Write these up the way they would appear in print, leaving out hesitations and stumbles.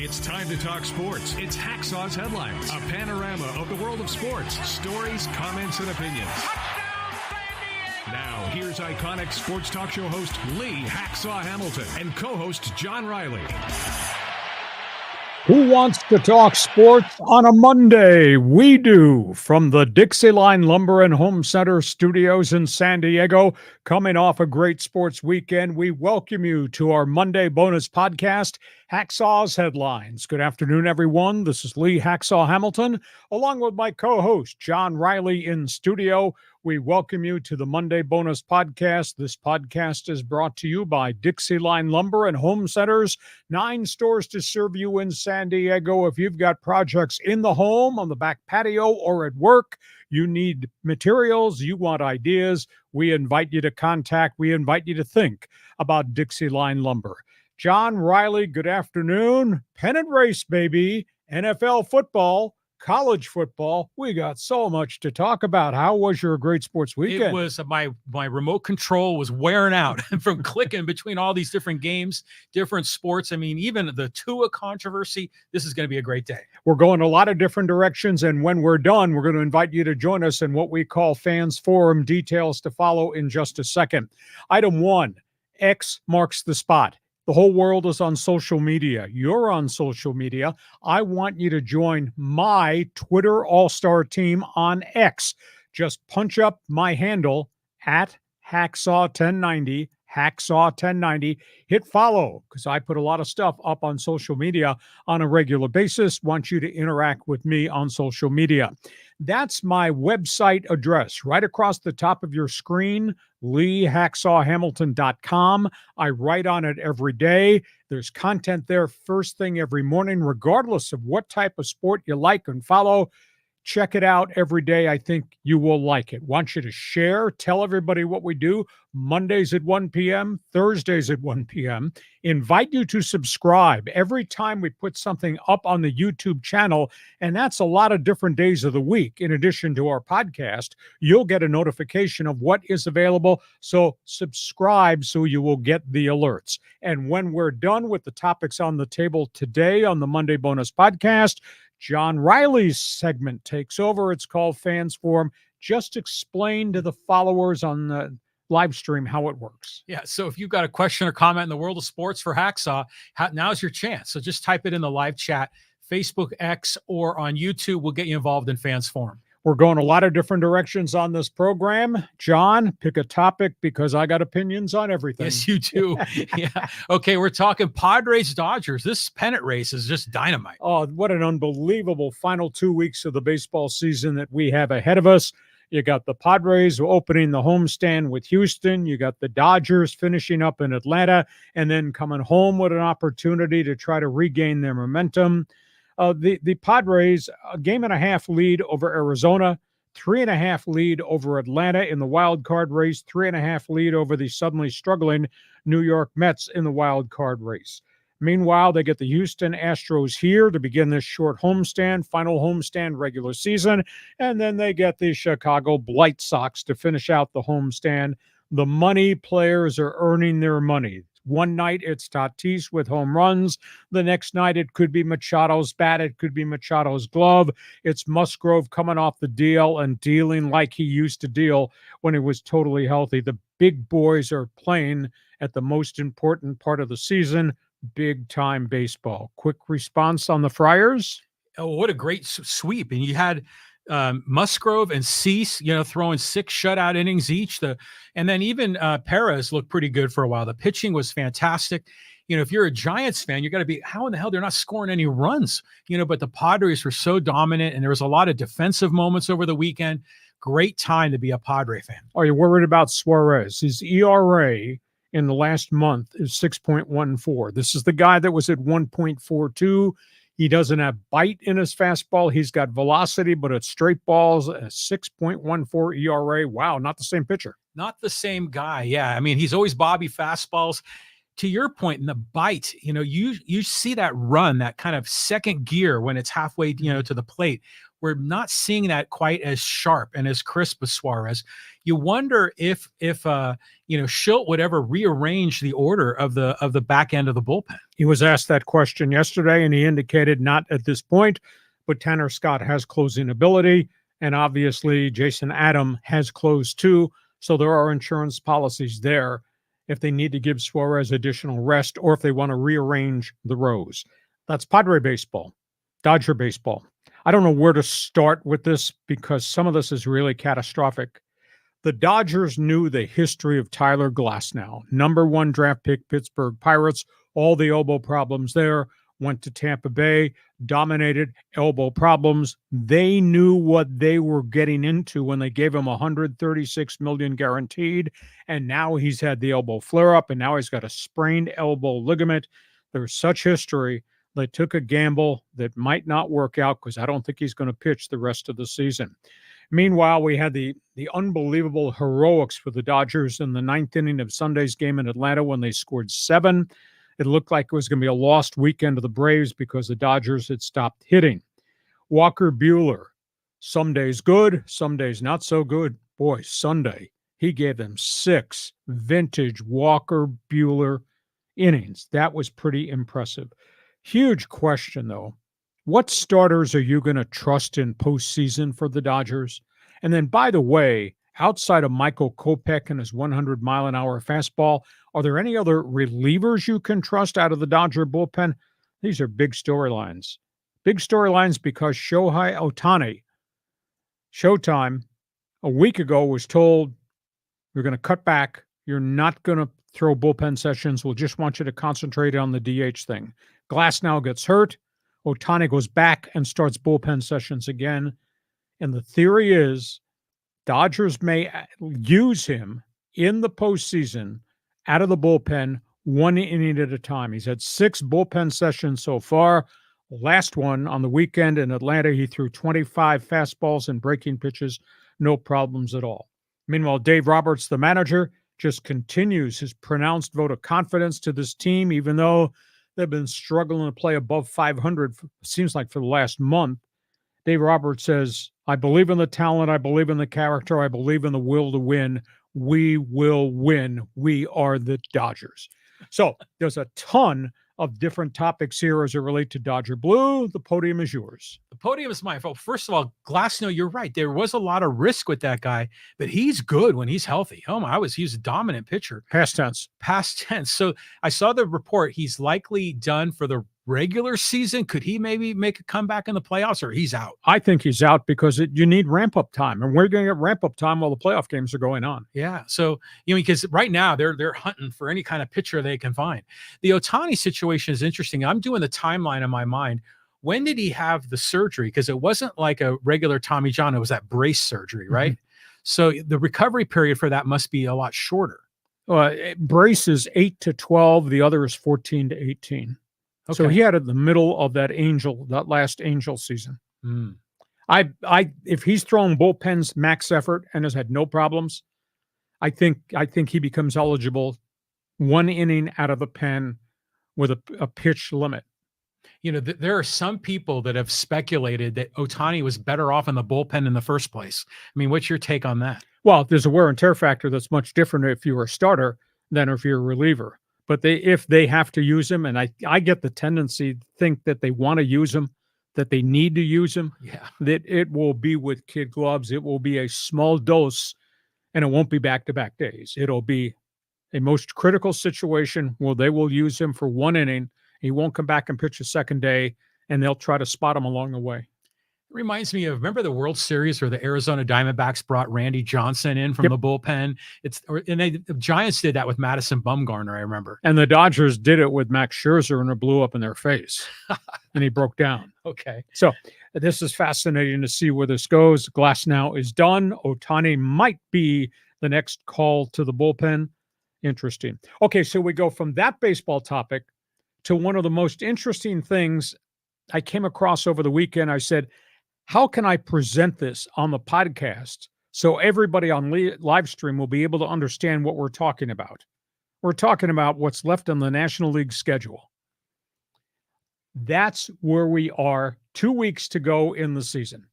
It's time to talk sports. It's Hacksaw's Headlines, a panorama of the world of sports, stories, comments, and opinions. Now, here's iconic sports talk show host Lee Hacksaw Hamilton and co-host John Riley. Who wants to talk sports on a Monday? We do. From the DIXIELINE Lumber and Home Center studios in San Diego, coming off a great sports weekend, we welcome you to our Monday bonus podcast, Hacksaw's Headlines. Good afternoon, everyone. This is Lee Hacksaw Hamilton, along with my co-host, John Riley, in studio. We welcome you to the Monday bonus podcast. This podcast is brought to you by DIXIELINE Lumber and Home Centers, 9 stores to serve you in San Diego. If you've got projects in the home, on the back patio, or at work, you need materials, you want ideas, we invite you to contact, we invite you to think about DIXIELINE Lumber. John Riley, good afternoon. Pennant race, baby. NFL football. College football. We got so much to talk about. How was your great sports weekend? It was my remote control was wearing out from clicking between all these different games, different sports. I mean, even the Tua controversy. This is going to be a great day. We're going a lot of different directions, and when we're done, we're going to invite you to join us in what we call Fans Forum. Details to follow in just a second. Item 1, X marks the spot. The whole world is on social media. You're on social media. I want you to join my Twitter all-star team on X. Just punch up my handle at Hacksaw1090, Hacksaw1090. Hit follow because I put a lot of stuff up on social media on a regular basis. Want you to interact with me on social media. That's my website address right across the top of your screen, LeeHacksawHamilton.com. I write on it every day. There's content there first thing every morning, regardless of what type of sport you like and follow. Check it out every day. I think you will like it. Want you to share, tell everybody what we do. Mondays at 1 p.m., Thursdays at 1 p.m. Invite you to subscribe every time we put something up on the YouTube channel, and that's a lot of different days of the week. In addition to our podcast, you'll get a notification of what is available, so subscribe so you will get the alerts. And when we're done with the topics on the table today on the Monday Bonus Podcast, John Riley's segment takes over. It's called Fans Forum. Just explain to the followers on the live stream how it works. Yeah, so if you've got a question or comment in the world of sports for Hacksaw, now's your chance. So just type it in the live chat, Facebook, X, or on YouTube. We'll get you involved in Fans Forum. We're going a lot of different directions on this program. John, pick a topic because I got opinions on everything. Yes, you do. Yeah. Okay, we're talking Padres-Dodgers. This pennant race is just dynamite. Oh, what an unbelievable final 2 weeks of the baseball season that we have ahead of us. You got the Padres opening the homestand with Houston. You got the Dodgers finishing up in Atlanta and then coming home with an opportunity to try to regain their momentum. The Padres, a 1.5 lead over Arizona, 3.5 lead over Atlanta in the wild card race, 3.5 lead over the suddenly struggling New York Mets in the wild card race. Meanwhile, they get the Houston Astros here to begin this short homestand, final homestand regular season, and then they get the Chicago White Sox to finish out the homestand. The money players are earning their money. One night it's Tatis with home runs. The next night it could be Machado's bat. It could be Machado's glove. It's Musgrove coming off the deal and dealing like he used to deal when he was totally healthy. The big boys are playing at the most important part of the season, big-time baseball. Quick response on the Friars? Oh, what a great sweep. And you had Musgrove and Cease, throwing 6 shutout innings each. And then even Perez looked pretty good for a while. The pitching was fantastic. If you're a Giants fan, you got to be, how in the hell they're not scoring any runs? But the Padres were so dominant, and there was a lot of defensive moments over the weekend. Great time to be a Padre fan. Are you worried about Suarez? His ERA in the last month is 6.14. This is the guy that was at 1.42. He doesn't have bite in his fastball. He's got velocity, but it's straight balls, a 6.14 ERA. Wow, not the same pitcher. Not the same guy. Yeah, I mean, he's always Bobby fastballs. To your point, in the bite, you see that run, that kind of second gear when it's halfway, to the plate. we're not seeing that quite as sharp and as crisp as Suarez. You wonder if Schilt would ever rearrange the order of the back end of the bullpen. He was asked that question yesterday, and he indicated not at this point, but Tanner Scott has closing ability, and obviously Jason Adam has closed too, so there are insurance policies there if they need to give Suarez additional rest or if they want to rearrange the rows. That's Padre baseball, Dodger baseball. I don't know where to start with this because some of this is really catastrophic. The Dodgers knew the history of Tyler Glasnow, #1 draft pick, Pittsburgh Pirates, all the elbow problems there, went to Tampa Bay, dominated, elbow problems. They knew what they were getting into when they gave him $136 million guaranteed, and now he's had the elbow flare-up, and now he's got a sprained elbow ligament. There's such history. They took a gamble that might not work out because I don't think he's going to pitch the rest of the season. Meanwhile, we had the unbelievable heroics for the Dodgers in the 9th inning of Sunday's game in Atlanta when they scored 7. It looked like it was going to be a lost weekend of the Braves because the Dodgers had stopped hitting. Walker Buehler, some days good, some days not so good. Boy, Sunday, he gave them 6 vintage Walker Buehler innings. That was pretty impressive. Huge question, though. What starters are you going to trust in postseason for the Dodgers? And then, by the way, outside of Michael Kopech and his 100-mile-an-hour fastball, are there any other relievers you can trust out of the Dodger bullpen? These are big storylines. Big storylines because Shohei Ohtani, Showtime, a week ago was told, you're going to cut back. You're not going to throw bullpen sessions. We'll just want you to concentrate on the DH thing. Glasnow gets hurt. Ohtani goes back and starts bullpen sessions again. And the theory is Dodgers may use him in the postseason out of the bullpen 1 inning at a time. He's had 6 bullpen sessions so far. Last one on the weekend in Atlanta, he threw 25 fastballs and breaking pitches, no problems at all. Meanwhile, Dave Roberts, the manager, just continues his pronounced vote of confidence to this team, even though they've been struggling to play above 500, seems like for the last month. Dave Roberts says, I believe in the talent, I believe in the character, I believe in the will to win. We will win. We are the Dodgers. So there's a ton of different topics here as it relates to Dodger Blue. The podium is yours. The podium is mine. First of all, Glasnow, you're right. There was a lot of risk with that guy, but he's good when he's healthy. He's a dominant pitcher. Past tense. Past tense. So I saw the report. He's likely done for the regular season. Could he maybe make a comeback in the playoffs, or he's out? I think he's out because you need ramp-up time, and we're going to get ramp-up time while the playoff games are going on. Yeah, so because right now they're hunting for any kind of pitcher they can find. The Ohtani situation is interesting. I'm doing the timeline in my mind. When did he have the surgery? Because it wasn't like a regular Tommy John. It was that brace surgery, right? Mm-hmm. So the recovery period for that must be a lot shorter. Brace is 8 to 12. The other is 14 to 18. Okay. So he had it in the middle of that last Angel season. Mm. If he's thrown bullpens max effort and has had no problems, I think he becomes eligible 1 inning out of the pen with a pitch limit. There are some people that have speculated that Ohtani was better off in the bullpen in the first place. I mean, what's your take on that? Well, there's a wear and tear factor that's much different if you're a starter than if you're a reliever. But if they have to use him, and I get the tendency to think that they want to use him, that they need to use him, that it will be with kid gloves. It will be a small dose, and it won't be back-to-back days. It'll be a most critical situation where they will use him for 1 inning. He won't come back and pitch a second day, and they'll try to spot him along the way. It reminds me of, remember the World Series where the Arizona Diamondbacks brought Randy Johnson in from the bullpen? The Giants did that with Madison Bumgarner, I remember. And the Dodgers did it with Max Scherzer, and it blew up in their face. And he broke down. Okay. So this is fascinating to see where this goes. Glasnow is done. Ohtani might be the next call to the bullpen. Interesting. Okay, so we go from that baseball topic to one of the most interesting things I came across over the weekend. I said, how can I present this on the podcast so everybody on live stream will be able to understand what we're talking about? We're talking about what's left on the National League schedule. That's where we are, 2 weeks to go in the season.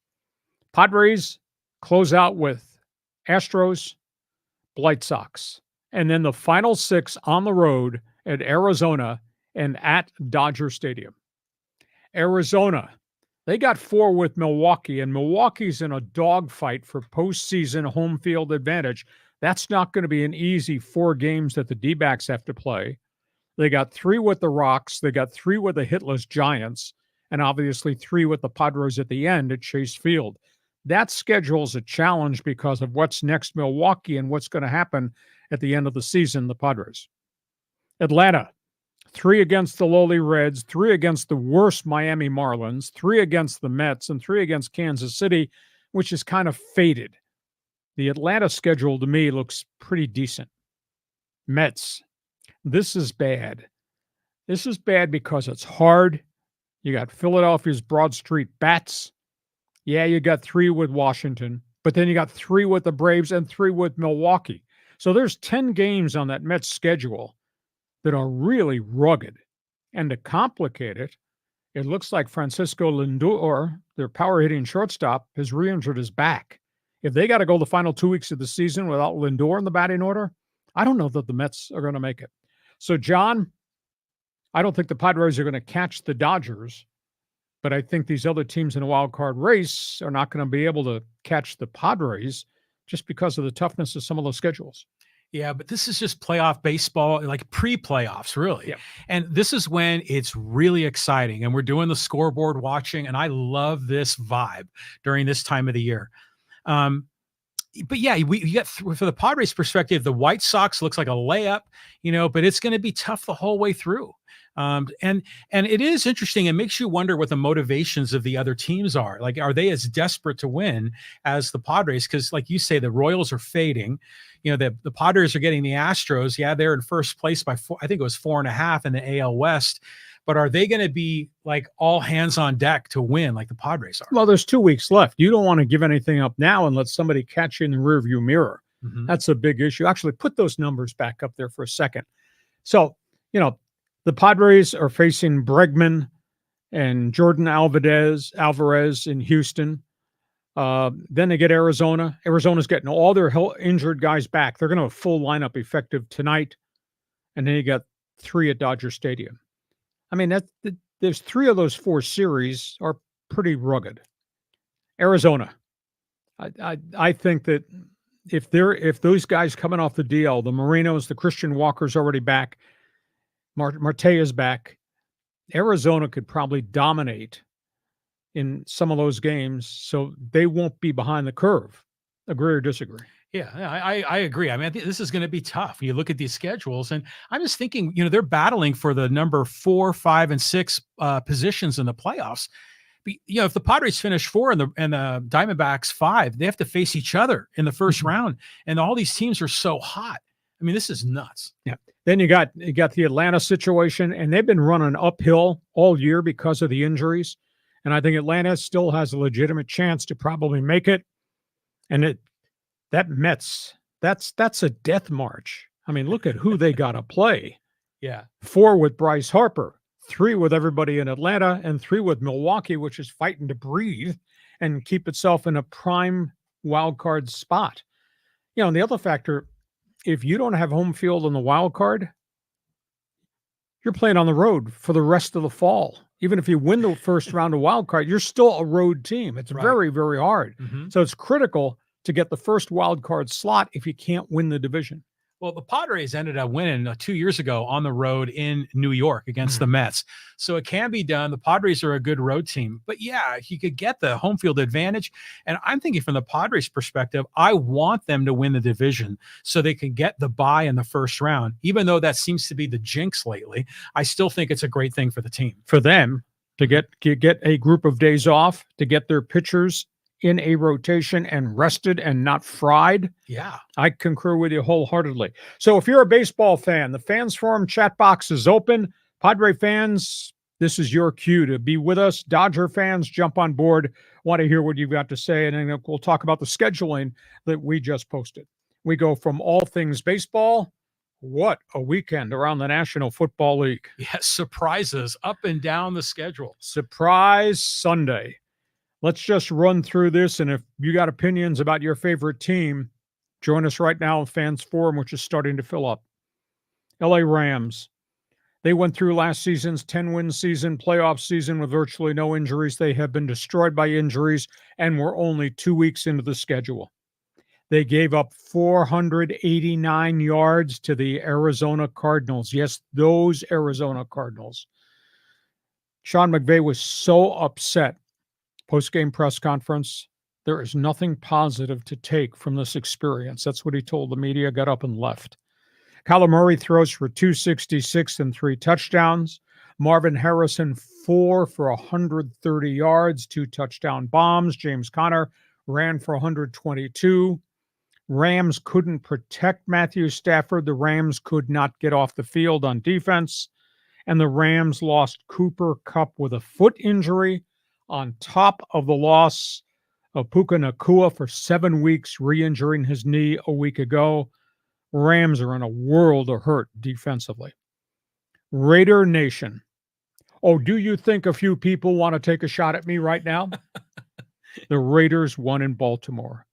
Padres close out with Astros, White Sox, and then the final 6 on the road at Arizona and at Dodger Stadium. Arizona, they got 4 with Milwaukee, and Milwaukee's in a dogfight for postseason home field advantage. That's not going to be an easy 4 games that the D-backs have to play. They got 3 with the Rocks. They got 3 with the hitless Giants, and obviously 3 with the Padres at the end at Chase Field. That schedule's a challenge because of what's next Milwaukee and what's going to happen at the end of the season, the Padres. Atlanta, 3 against the lowly Reds, 3 against the worst Miami Marlins, 3 against the Mets, and 3 against Kansas City, which is kind of faded. The Atlanta schedule to me looks pretty decent. Mets, this is bad. This is bad because it's hard. You got Philadelphia's Broad Street Bats. Yeah, you got 3 with Washington, but then you got 3 with the Braves and 3 with Milwaukee. So there's 10 games on that Mets schedule that are really rugged. And to complicate it, it looks like Francisco Lindor, their power-hitting shortstop, has re-injured his back. If they got to go the final 2 weeks of the season without Lindor in the batting order, I don't know that the Mets are going to make it. So, John, I don't think the Padres are going to catch the Dodgers, but I think these other teams in a wild card race are not going to be able to catch the Padres just because of the toughness of some of those schedules. Yeah, but this is just playoff baseball, like pre-playoffs, really. Yeah. And this is when it's really exciting. And we're doing the scoreboard watching, and I love this vibe during this time of the year. But yeah, you get through, for the Padres perspective, the White Sox looks like a layup, but it's going to be tough the whole way through. And it is interesting. It makes you wonder what the motivations of the other teams are. Like, are they as desperate to win as the Padres? Because, like you say, the Royals are fading. The Padres are getting the Astros. Yeah, they're in first place by 4. I think it was 4.5 in the AL West. But are they going to be like all hands on deck to win like the Padres are? Well, there's 2 weeks left. You don't want to give anything up now and let somebody catch you in the rearview mirror. Mm-hmm. That's a big issue. Actually, put those numbers back up there for a second. So, the Padres are facing Bregman and Jordan Alvarez in Houston. Then they get Arizona. Arizona's getting all their injured guys back. They're going to have a full lineup effective tonight. And then you got 3 at Dodger Stadium. I mean, there's 3 of those 4 series are pretty rugged. Arizona, I think that if those guys coming off the DL, the Marinos, the Christian Walker's already back, Marte is back, Arizona could probably dominate in some of those games, so they won't be behind the curve. Agree or disagree? Yeah, I agree. I mean, this is going to be tough. You look at these schedules, and I'm just thinking, they're battling for the number 4, 5, and 6 positions in the playoffs. But, if the Padres finish 4 and the Diamondbacks 5, they have to face each other in the first round, and all these teams are so hot. I mean, this is nuts. Yeah. Then you got the Atlanta situation, and they've been running uphill all year because of the injuries, and I think Atlanta still has a legitimate chance to probably make it. And that Mets, that's a death march. I mean, look at who they got to play. Yeah. 4 with Bryce Harper, 3 with everybody in Atlanta, and 3 with Milwaukee, which is fighting to breathe and keep itself in a prime wild card spot. And the other factor, if you don't have home field in the wild card, you're playing on the road for the rest of the fall. Even if you win the first round of wild card, you're still a road team. It's very, very hard. Mm-hmm. So it's critical to get the first wild card slot if you can't win the division. Well, the Padres ended up winning 2 years ago on the road in New York against the Mets. So it can be done. The Padres are a good road team. But yeah, you could get the home field advantage. And I'm thinking from the Padres perspective, I want them to win the division so they can get the bye in the first round. Even though that seems to be the jinx lately, I still think it's a great thing for the team. For them to get a group of days off, to get their pitchers in a rotation and rested and not fried. Yeah. I concur with you wholeheartedly. So if you're a baseball fan, the Fans Forum chat box is open. Padre fans, this is your cue to be with us. Dodger fans, jump on board. Want to hear what you've got to say, and then we'll talk about the scheduling that we just posted. We go from all things baseball. What a weekend around the National Football League. Yes, surprises up and down the schedule. Surprise Sunday. Let's just run through this, and if you got opinions about your favorite team, join us right now on Fans Forum, which is starting to fill up. LA Rams. They went through last season's 10-win season, playoff season with virtually no injuries. They have been destroyed by injuries and were only 2 weeks into the schedule. They gave up 489 yards to the Arizona Cardinals. Yes, those Arizona Cardinals. Sean McVay was so upset post-game press conference. There is nothing positive to take from this experience. That's what he told the media, got up and left. Kyler Murray throws for 266 and 3 touchdowns. Marvin Harrison, 4 for 130 yards, 2 touchdown bombs. James Conner ran for 122. Rams couldn't protect Matthew Stafford. The Rams could not get off the field on defense. And the Rams lost Cooper Kupp with a foot injury on top of the loss of Puka Nacua for 7 weeks, re-injuring his knee a week ago. Rams are in a world of hurt defensively. Raider Nation. Oh, do you think a few people want to take a shot at me right now? The Raiders won in Baltimore.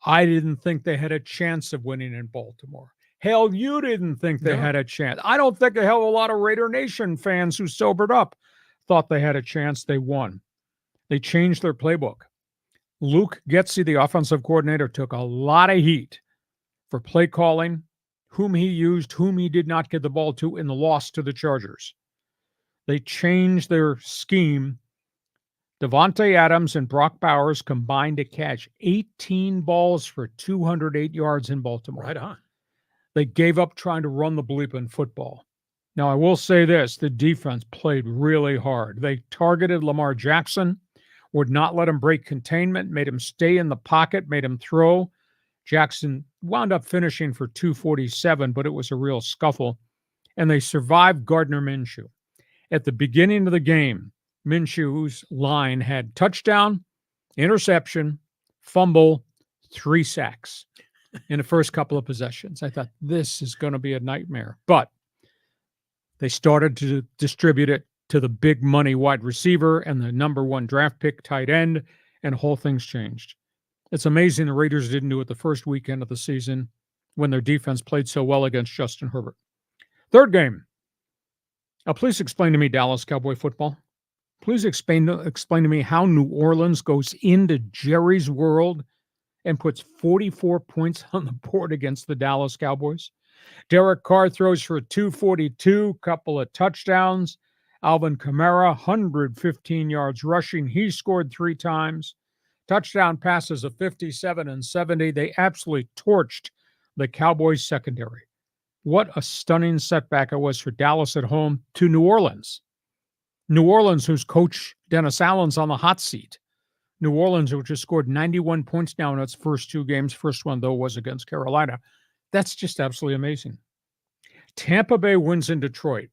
I didn't think they had a chance of winning in Baltimore. Hell, you didn't think they had a chance. I don't think a hell of a lot of Raider Nation fans who sobered up thought they had a chance. They won. They changed their playbook. Luke Getsy, the offensive coordinator, took a lot of heat for play calling, whom he used, whom he did not get the ball to in the loss to the Chargers. They changed their scheme. Devontae Adams and Brock Bowers combined to catch 18 balls for 208 yards in Baltimore. Right on. They gave up trying to run the bleeping football. Now, I will say this, the defense played really hard. They targeted Lamar Jackson, would not let him break containment, made him stay in the pocket, made him throw. Jackson wound up finishing for 247, but it was a real scuffle. And they survived Gardner Minshew. At the beginning of the game, Minshew's line had touchdown, interception, fumble, 3 sacks in the first couple of possessions. I thought, this is going to be a nightmare. But they started to distribute it to the big money wide receiver and the number 1 draft pick tight end, and whole things changed. It's amazing the Raiders didn't do it the first weekend of the season when their defense played so well against Justin Herbert. Third game. Now, please explain to me Dallas Cowboy football. Please explain to me how New Orleans goes into Jerry's world and puts 44 points on the board against the Dallas Cowboys. Derek Carr throws for 242, couple of touchdowns. Alvin Kamara, 115 yards rushing. He scored 3 times. Touchdown passes of 57 and 70. They absolutely torched the Cowboys secondary. What a stunning setback it was for Dallas at home to New Orleans. New Orleans, whose coach Dennis Allen's on the hot seat. New Orleans, which has scored 91 points now in its first 2 games. First one, though, was against Carolina. That's just absolutely amazing. Tampa Bay wins in Detroit.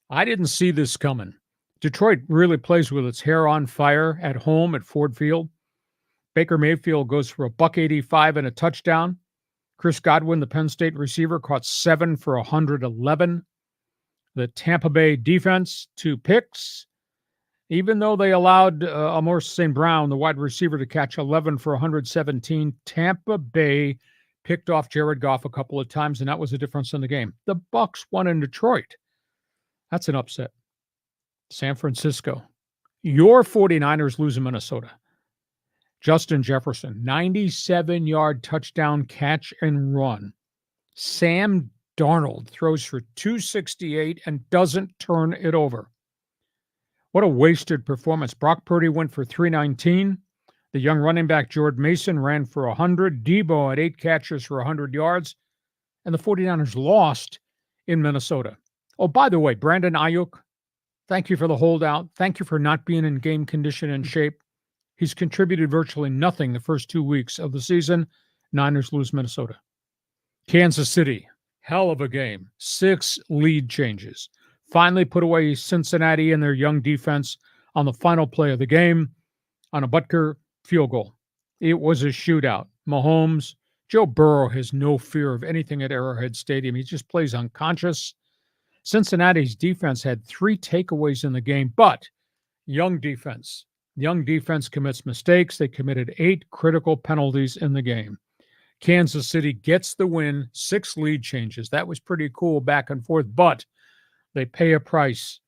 I didn't see this coming. Detroit really plays with its hair on fire at home at Ford Field. Baker Mayfield goes for $185 and a touchdown. Chris Godwin, the Penn State receiver, caught 7 for 111. The Tampa Bay defense, 2 picks. Even though they allowed Amor St. Brown, the wide receiver, to catch 11 for 117, Tampa Bay picked off Jared Goff a couple of times, and that was the difference in the game. The BUCS won in Detroit. That's an upset. San Francisco. Your 49ers lose in Minnesota. Justin Jefferson, 97-yard touchdown catch and run. Sam Darnold throws for 268 and doesn't turn it over. What a wasted performance. Brock Purdy went for 319. The young running back Jordan Mason ran for 100. Debo had 8 catches for 100 yards. And the 49ers lost in Minnesota. Oh, by the way, Brandon Ayuk, thank you for the holdout. Thank you for not being in game condition and shape. He's contributed virtually nothing the first 2 weeks of the season. Niners lose Minnesota. Kansas City, hell of a game. 6 lead changes. Finally put away Cincinnati and their young defense on the final play of the game on a Butker field goal. It was a shootout. Mahomes, Joe Burrow has no fear of anything at Arrowhead Stadium. He just plays unconscious. Cincinnati's defense had 3 takeaways in the game, but young defense. Young defense commits mistakes. They committed 8 critical penalties in the game. Kansas City gets the win, 6 lead changes. That was pretty cool back and forth, but they pay a price.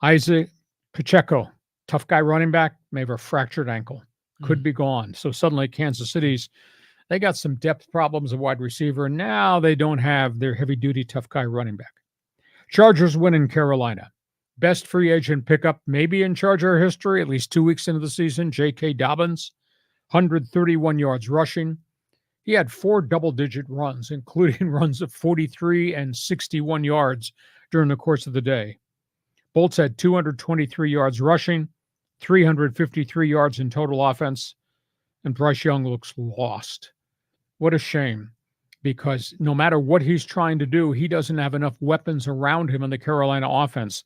Isaac Pacheco, tough guy running back, may have a fractured ankle, could be gone. So suddenly Kansas City's, they got some depth problems at wide receiver, and now they don't have their heavy-duty tough guy running back. Chargers win in Carolina. Best free agent pickup maybe in Charger history, at least 2 weeks into the season, J.K. Dobbins, 131 yards rushing. He had 4 double-digit runs, including runs of 43 and 61 yards during the course of the day. Bolts had 223 yards rushing, 353 yards in total offense, and Bryce Young looks lost. What a shame, because no matter what he's trying to do, he doesn't have enough weapons around him in the Carolina offense.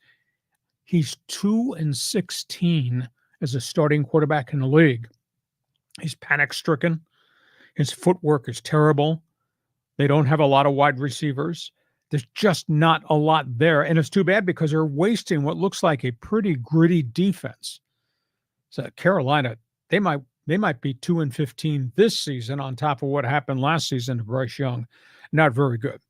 He's 2-16 as a starting quarterback in the league. He's panic-stricken. His footwork is terrible. They don't have a lot of wide receivers. There's just not a lot there. And it's too bad because they're wasting what looks like a pretty gritty defense. So Carolina, they might be 2-15 this season on top of what happened last season to Bryce Young. Not very good.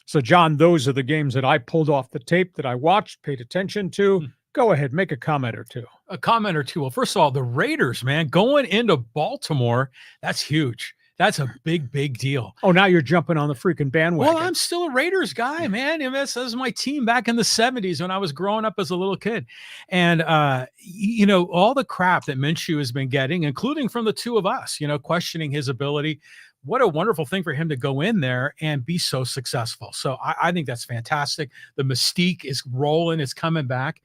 So, John, those are the games that I pulled off the tape that I watched, paid attention to. Go ahead, make a comment or two. A comment or two. Well, first of all, the Raiders, man, going into Baltimore, that's huge. That's a big, big deal. Oh, now you're jumping on the freaking bandwagon. Well, I'm still a Raiders guy, man. This was my team back in the 70s when I was growing up as a little kid. And, all the crap that Minshew has been getting, including from the two of us, questioning his ability. What a wonderful thing for him to go in there and be so successful. So I think that's fantastic. The mystique is rolling. It's coming back.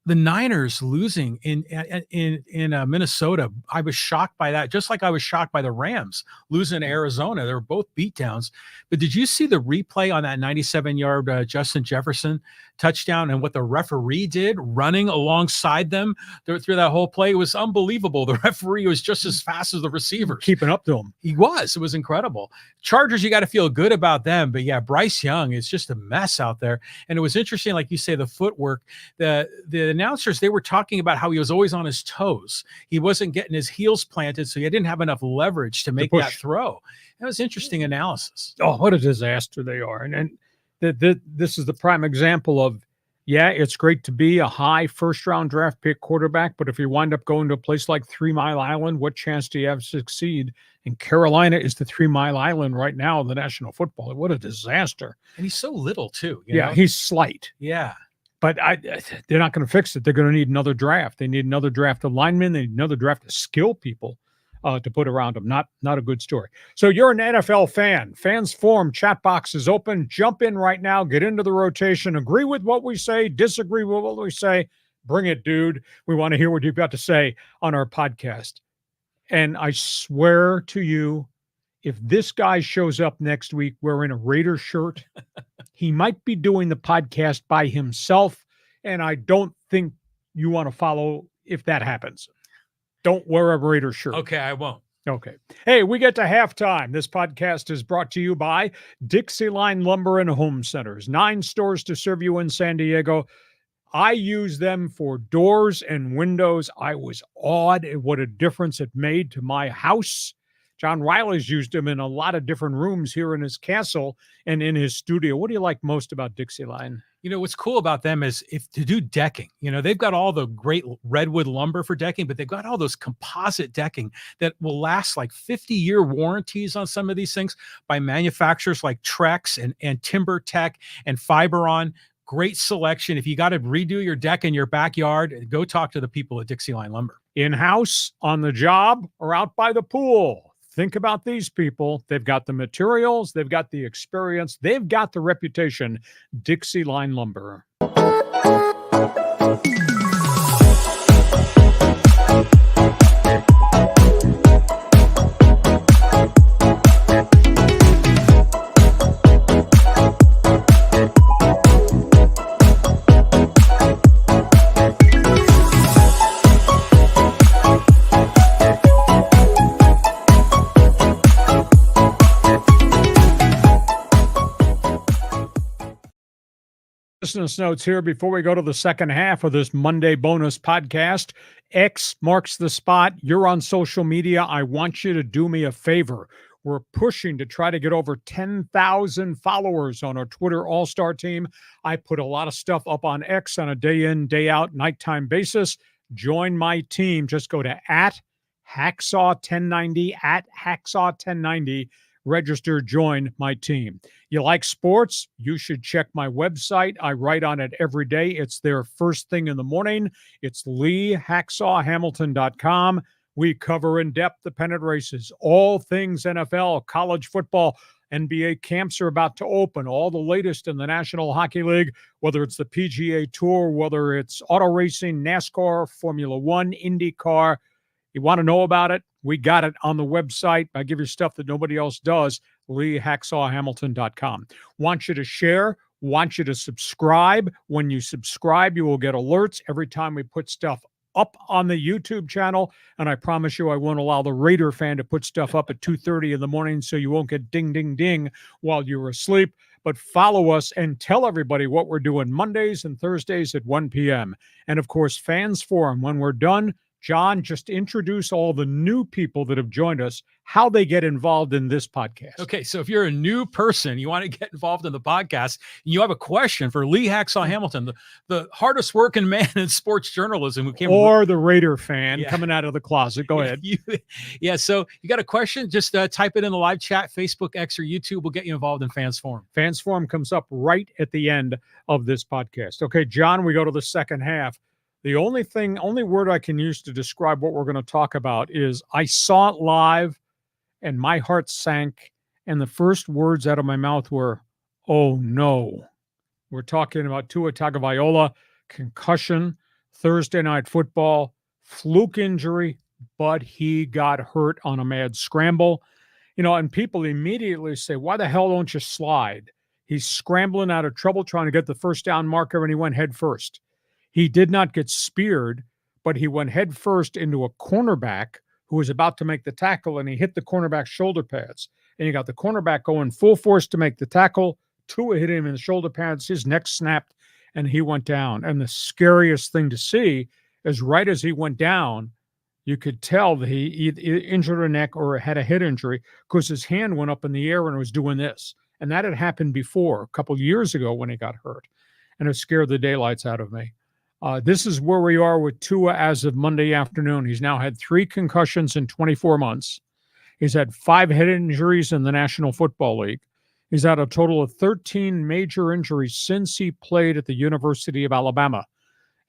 The Niners losing in Minnesota, I was shocked by that, just like I was shocked by the Rams losing to Arizona. They were both beatdowns. But did you see the replay on that 97-yard Justin Jefferson touchdown and what the referee did running alongside them through that whole play? It was unbelievable. The referee was just as fast as the receivers. Keeping up to him. He was. It was incredible. Chargers, you got to feel good about them. But, yeah, Bryce Young is just a mess out there. And it was interesting, like you say, the footwork, the announcers, they were talking about how he was always on his toes. He wasn't getting his heels planted, so he didn't have enough leverage to make that throw. That was interesting analysis. Oh, what a disaster they are. And this is the prime example of, yeah, it's great to be a high first-round draft pick quarterback, but if you wind up going to a place like 3 Mile Island, what chance do you have to succeed? And Carolina is the 3 Mile Island right now in the National Football. What a disaster. And he's so little, too. You know? He's slight. Yeah. But they're not going to fix it. They're going to need another draft. They need another draft of linemen. They need another draft of skill people to put around them. Not a good story. So you're an NFL fan. Fans Forum chat box is open. Jump in right now. Get into the rotation. Agree with what we say. Disagree with what we say. Bring it, dude. We want to hear what you've got to say on our podcast. And I swear to you, if this guy shows up next week wearing a Raider shirt, he might be doing the podcast by himself, and I don't think you want to follow if that happens. Don't wear a Raider shirt. Okay, I won't. Okay. Hey, we get to halftime. This podcast is brought to you by DIXIELINE Lumber and Home Centers. 9 stores to serve you in San Diego. I use them for doors and windows. I was awed at what a difference it made to my house. John Riley's used them in a lot of different rooms here in his castle and in his studio. What do you like most about DIXIELINE? What's cool about them is if to do decking, they've got all the great redwood lumber for decking, but they've got all those composite decking that will last like 50-year warranties on some of these things by manufacturers like Trex and Timber Tech and Fiberon. Great selection. If you got to redo your deck in your backyard, go talk to the people at DIXIELINE Lumber. In-house, on the job, or out by the pool. Think about these people. They've got the materials. They've got the experience. They've got the reputation. DIXIELINE Lumber. business notes here before we go to the second half of this Monday bonus podcast. X marks the spot. You're on social media. I want you to do me a favor. We're pushing to try to get over 10,000 followers on our Twitter All-Star team. I put a lot of stuff up on X on a day in, day out, nighttime basis. Join my team. Just go to @Hacksaw1090, @Hacksaw1090. Register, join my team. You like sports? You should check my website. I write on it every day. It's there first thing in the morning. It's LeeHacksawHamilton.com. We cover in depth the pennant races, all things NFL, college football, NBA camps are about to open, all the latest in the National Hockey League, whether it's the PGA Tour, whether it's auto racing, NASCAR, Formula One, IndyCar. You want to know about it? We got it on the website. I give you stuff that nobody else does, LeeHacksawHamilton.com. Want you to share, want you to subscribe. When you subscribe, you will get alerts every time we put stuff up on the YouTube channel. And I promise you, I won't allow the Raider fan to put stuff up at 2:30 in the morning so you won't get ding, ding, ding while you're asleep. But follow us and tell everybody what we're doing Mondays and Thursdays at 1 p.m. And, of course, Fans Forum. When we're done, John, just introduce all the new people that have joined us, how they get involved in this podcast. Okay, so if you're a new person, you want to get involved in the podcast, and you have a question for Lee Hacksaw Hamilton, the hardest working man in sports journalism who came or the Raider fan coming out of the closet. Go ahead. So you got a question, just type it in the live chat, Facebook, X, or YouTube. We'll get you involved in Fans Forum. Fans Forum comes up right at the end of this podcast. Okay, John, we go to the second half. The only word I can use to describe what we're going to talk about is I saw it live and my heart sank. And the first words out of my mouth were, oh no. We're talking about Tua Tagovailoa, concussion, Thursday night football, fluke injury, but he got hurt on a mad scramble. And people immediately say, why the hell don't you slide? He's scrambling out of trouble trying to get the first down marker and he went head first. He did not get speared, but he went head first into a cornerback who was about to make the tackle, and he hit the cornerback's shoulder pads. And you got the cornerback going full force to make the tackle. Tua hit him in the shoulder pads. His neck snapped, and he went down. And the scariest thing to see is right as he went down, you could tell that he either injured a neck or had a head injury because his hand went up in the air and was doing this. And that had happened before, a couple of years ago when he got hurt. And it scared the daylights out of me. This is where we are with Tua as of Monday afternoon. He's now had 3 concussions in 24 months. He's had 5 head injuries in the National Football League. He's had a total of 13 major injuries since he played at the University of Alabama.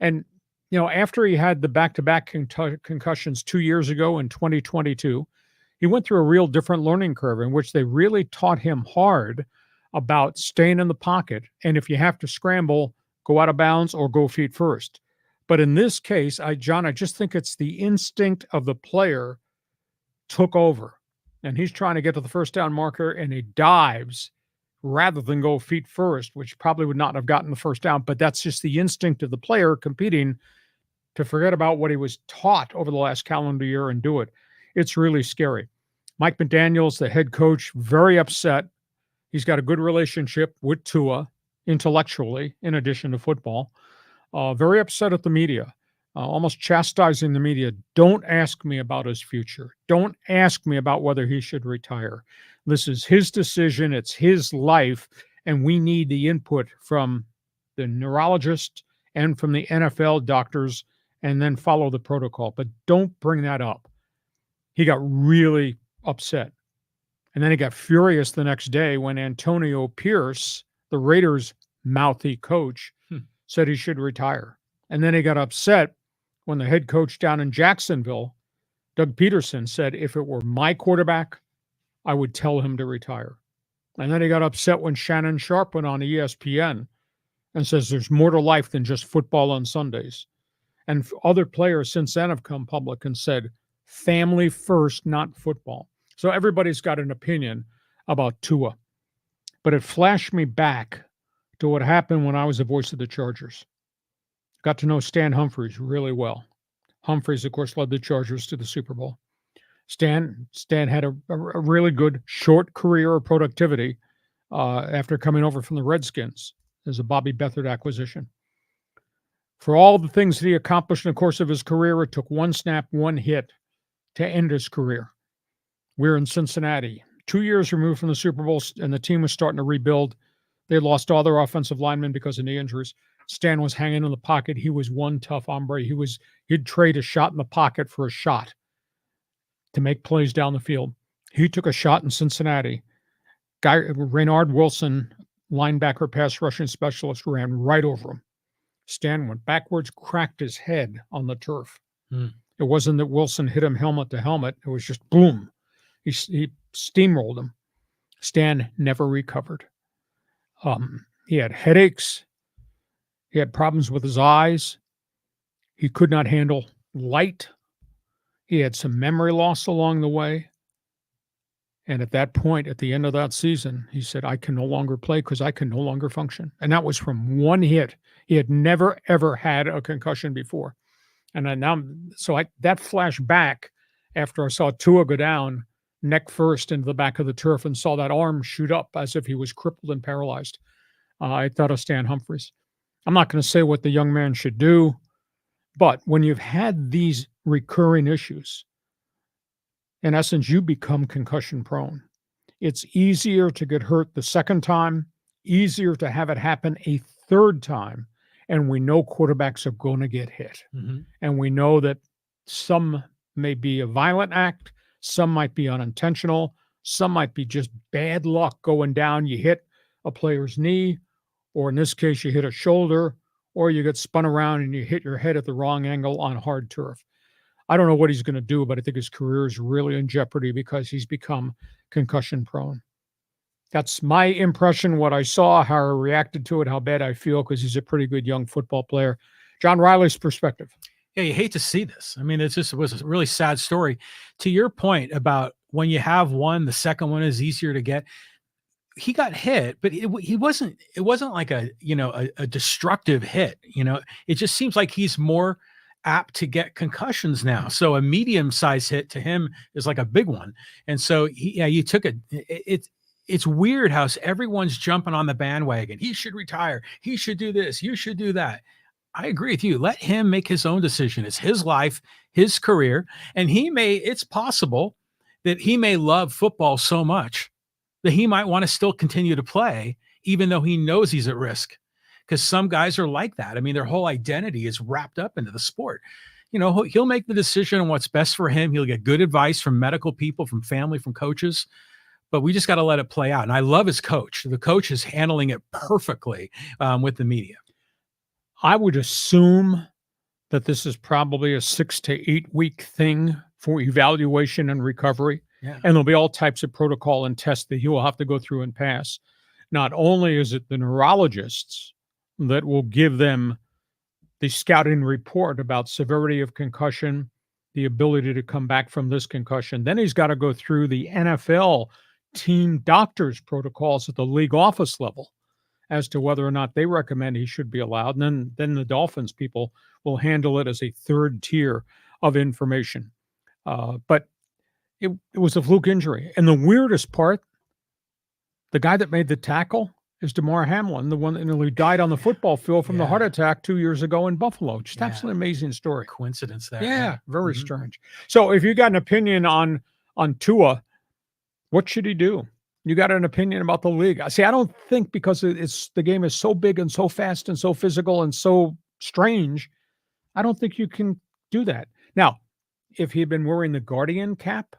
And, after he had the back-to-back concussions 2 years ago in 2022, he went through a real different learning curve in which they really taught him hard about staying in the pocket. And if you have to scramble, go out of bounds or go feet first. But in this case, John, I just think it's the instinct of the player took over. And he's trying to get to the first down marker and he dives rather than go feet first, which probably would not have gotten the first down. But that's just the instinct of the player competing to forget about what he was taught over the last calendar year and do it. It's really scary. Mike McDaniels, the head coach, very upset. He's got a good relationship with Tua intellectually, in addition to football. Very upset at the media, almost chastising the media. Don't ask me about his future. Don't ask me about whether he should retire. This is his decision. It's his life. And we need the input from the neurologist and from the NFL doctors, and then follow the protocol. But don't bring that up. He got really upset. And then he got furious the next day when Antonio Pierce, the Raiders' mouthy coach, said he should retire. And then he got upset when the head coach down in Jacksonville, Doug Peterson, said, if it were my quarterback, I would tell him to retire. And then he got upset when Shannon Sharp went on ESPN and says there's more to life than just football on Sundays. And other players since then have come public and said, family first, not football. So everybody's got an opinion about Tua. But it flashed me back to what happened when I was the voice of the Chargers. Got to know Stan Humphries really well. Humphries, of course, led the Chargers to the Super Bowl. Stan had a really good short career of productivity after coming over from the Redskins. as a Bobby Beathard acquisition. For all the things that he accomplished in the course of his career, it took one snap, one hit to end his career. We're in Cincinnati, 2 years removed from the Super Bowl, and the team was starting to rebuild. They lost all their offensive linemen because of knee injuries. Stan was hanging in the pocket. He was one tough hombre. He'd trade a shot in the pocket for a shot to make plays down the field. He took a shot in Cincinnati. Raynard Wilson, linebacker, pass rushing specialist, ran right over him. Stan went backwards, cracked his head on the turf. It wasn't that Wilson hit him helmet to helmet. It was just boom. He steamrolled him. Stan never recovered. He had headaches. He had problems with his eyes. He could not handle light. He had some memory loss along the way. And at that point, at the end of that season, he said, I can no longer play because I can no longer function. And that was from one hit. He had never, ever had a concussion before. And that flashed back after I saw Tua go down neck first into the back of the turf and saw that arm shoot up as if he was crippled and paralyzed. I thought of Stan Humphries. I'm not going to say what the young man should do, but when you've had these recurring issues, in essence, you become concussion prone. It's easier to get hurt the second time, easier to have it happen a third time. And we know quarterbacks are going to get hit. And we know that some may be a violent act, some might be unintentional, some might be just bad luck going down. You hit a player's knee, or in this case, you hit a shoulder, or you get spun around and you hit your head at the wrong angle on hard turf. I don't know what he's going to do, but I think his career is really in jeopardy because he's become concussion prone. That's my impression, what I saw, how I reacted to it, how bad I feel, because he's a pretty good young football player. John Riley's perspective. Yeah, you hate to see this. I mean, it was a really sad story. To your point about when you have one, the second one is easier to get. He got hit, but it wasn't like a destructive hit. It just seems like he's more apt to get concussions now. So a medium-sized hit to him is like a big one. And so you took it's weird how everyone's jumping on the bandwagon. He should retire. He should do this. You should do that. I agree with you. Let him make his own decision. It's his life, his career. And it's possible that he may love football so much that he might want to still continue to play, even though he knows he's at risk. Because some guys are like that. I mean, their whole identity is wrapped up into the sport. He'll make the decision on what's best for him. He'll get good advice from medical people, from family, from coaches. But we just got to let it play out. And I love his coach. The coach is handling it perfectly with the media. I would assume that this is probably a 6 to 8 week thing for evaluation and recovery. Yeah. And there'll be all types of protocol and tests that he will have to go through and pass. Not only is it the neurologists that will give them the scouting report about severity of concussion, the ability to come back from this concussion, then he's got to go through the NFL team doctors protocols at the league office level as to whether or not they recommend he should be allowed. And then the Dolphins people will handle it as a third tier of information. But it was a fluke injury. And the weirdest part, the guy that made the tackle is DeMar Hamlin, the one that nearly died on the football field from the heart attack 2 years ago in Buffalo. Just absolutely amazing story. Coincidence there. Yeah, very strange. So if you got an opinion on Tua, what should he do? You got an opinion about the league? See, I don't think, because the game is so big and so fast and so physical and so strange, I don't think you can do that. Now, if he had been wearing the Guardian cap,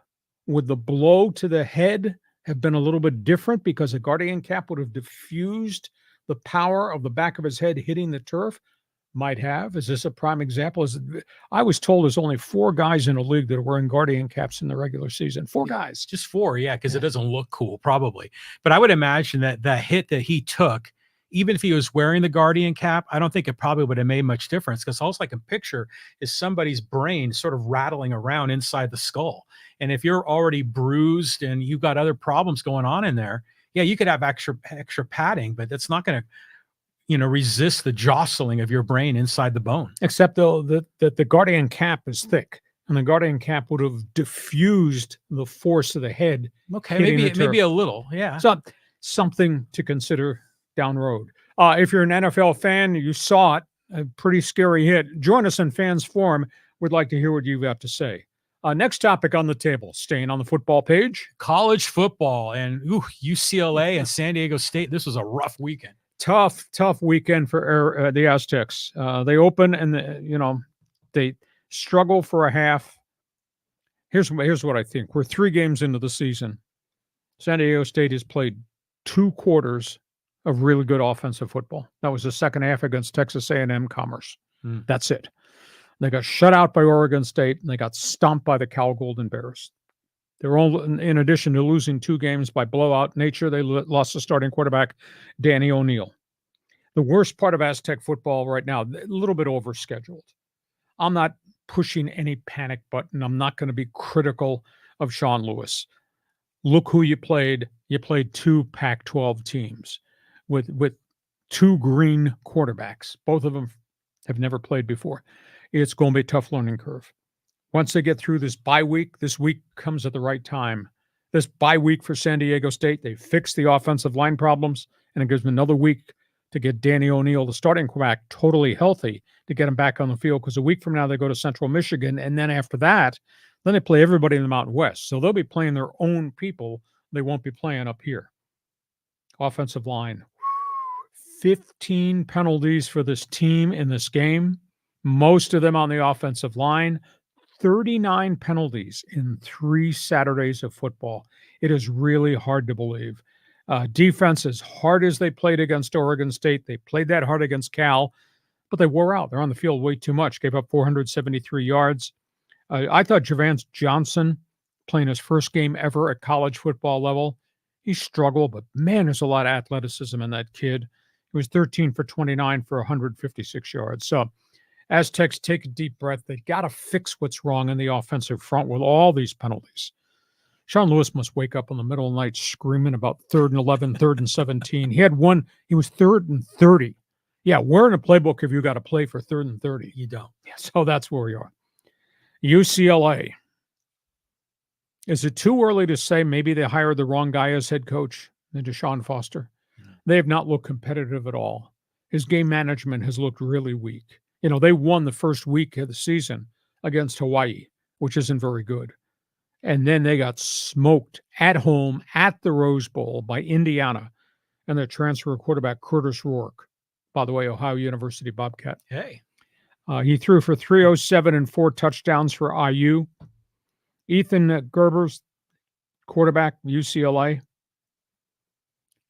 would the blow to the head have been a little bit different, because a Guardian cap would have diffused the power of the back of his head hitting the turf? Might have. Is this a prime example? I was told there's only 4 guys in the league that are wearing Guardian caps in the regular season. 4 guys. Just 4, because it doesn't look cool, probably. But I would imagine that the hit that he took, even if he was wearing the Guardian cap, I don't think it probably would have made much difference, because all I can picture is somebody's brain sort of rattling around inside the skull. And if you're already bruised and you've got other problems going on in there, you could have extra padding, but that's not going to resist the jostling of your brain inside the bone. Except though that the Guardian cap is thick, and the Guardian cap would have diffused the force of the head. Okay, maybe a little, yeah. So something to consider down road. If you're an NFL fan, you saw it, a pretty scary hit. Join us in Fans Forum. We'd like to hear what you've got to say. Next topic on the table, staying on the football page. College football and UCLA and San Diego State. This was a rough weekend. Tough weekend for the Aztecs. They open and, they struggle for a half. Here's what I think. We're 3 games into the season. San Diego State has played 2 quarters of really good offensive football. That was the second half against Texas A&M Commerce. That's it. They got shut out by Oregon State, and they got stomped by the Cal Golden Bears. They're all, in addition to losing 2 games by blowout nature, they lost the starting quarterback, Danny O'Neal. The worst part of Aztec football right now, a little bit overscheduled. I'm not pushing any panic button. I'm not going to be critical of Sean Lewis. Look who you played. You played 2 Pac-12 teams with 2 green quarterbacks. Both of them have never played before. It's going to be a tough learning curve. Once they get through this bye week, this week comes at the right time. This bye week for San Diego State, they fix the offensive line problems, and it gives them another week to get Danny O'Neal, the starting quarterback, totally healthy to get him back on the field, because a week from now they go to Central Michigan, and then after that, then they play everybody in the Mountain West. So they'll be playing their own people. They won't be playing up here. Offensive line. 15 penalties for this team in this game. Most of them on the offensive line. 39 penalties in 3 Saturdays of football. It is really hard to believe. Defense, as hard as they played against Oregon State, they played that hard against Cal, but they wore out. They're on the field way too much. Gave up 473 yards. I thought Javance Johnson, playing his first game ever at college football level, he struggled, but man, there's a lot of athleticism in that kid. He was 13 for 29 for 156 yards. So Aztecs, take a deep breath. They got to fix what's wrong in the offensive front with all these penalties. Sean Lewis must wake up in the middle of the night screaming about 3rd and 11, 3rd and 17. He had one. He was 3rd and 30. Yeah, where in a playbook have you got to play for 3rd and 30? You don't. Yeah, so that's where we are. UCLA. Is it too early to say maybe they hired the wrong guy as head coach, Deshaun Foster? They have not looked competitive at all. His game management has looked really weak. They won the first week of the season against Hawaii, which isn't very good. And then they got smoked at home at the Rose Bowl by Indiana and their transfer quarterback, Curtis Rourke. By the way, Ohio University Bobcat. Hey. He threw for 307 and 4 touchdowns for IU. Ethan Gerbers, quarterback, UCLA.